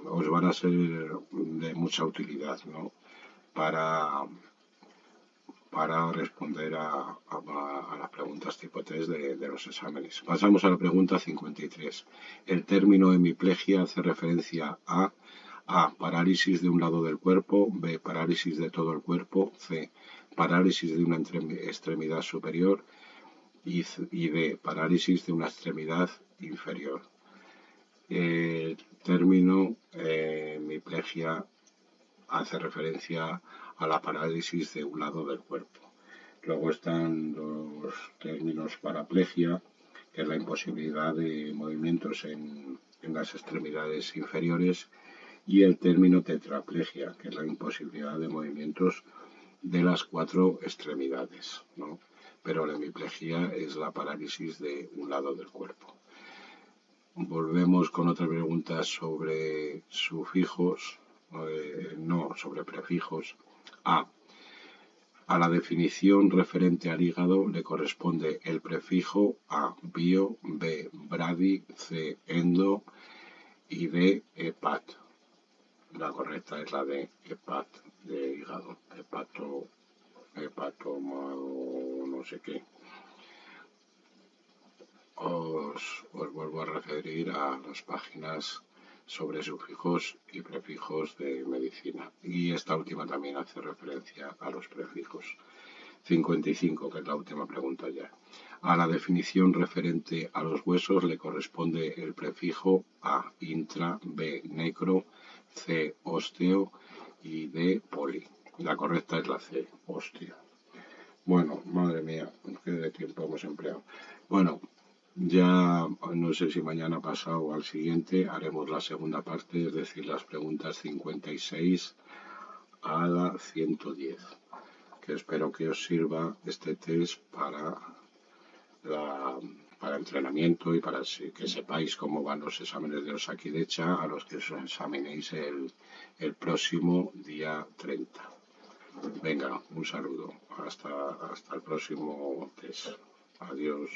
Speaker 1: os van a ser de mucha utilidad, ¿no? Para responder a las preguntas tipo test de los exámenes. Pasamos a la pregunta 53. El término hemiplegia hace referencia a parálisis de un lado del cuerpo, B, parálisis de todo el cuerpo, C, parálisis de una extremidad superior y D, parálisis de una extremidad inferior. El término hemiplegia hace referencia a la parálisis de un lado del cuerpo. Luego están los términos paraplegia, que es la imposibilidad de movimientos en las extremidades inferiores, y el término tetraplegia, que es la imposibilidad de movimientos de las 4 extremidades, ¿no? Pero la hemiplegia es la parálisis de un lado del cuerpo. Volvemos con otra pregunta sobre sufijos, no, sobre prefijos. A la definición referente al hígado le corresponde el prefijo A, bio, B, bradi, C, endo y D, hepat. La correcta es la de hepat, de hígado, no sé qué. Os vuelvo a referir a las páginas sobre sufijos y prefijos de medicina. Y esta última también hace referencia a los prefijos. 55, que es la última pregunta ya. A la definición referente a los huesos le corresponde el prefijo A, intra, B, necro, C, osteo y D, poli. La correcta es la C, osteo. Bueno, madre mía, qué de tiempo hemos empleado. Bueno, ya no sé si mañana pasado o al siguiente haremos la segunda parte, es decir, las preguntas 56 a la 110, que espero que os sirva este test para entrenamiento y para que sepáis cómo van los exámenes de Osakidecha a los que os examinéis el próximo día 30. Venga, un saludo. Hasta el próximo test. Adiós.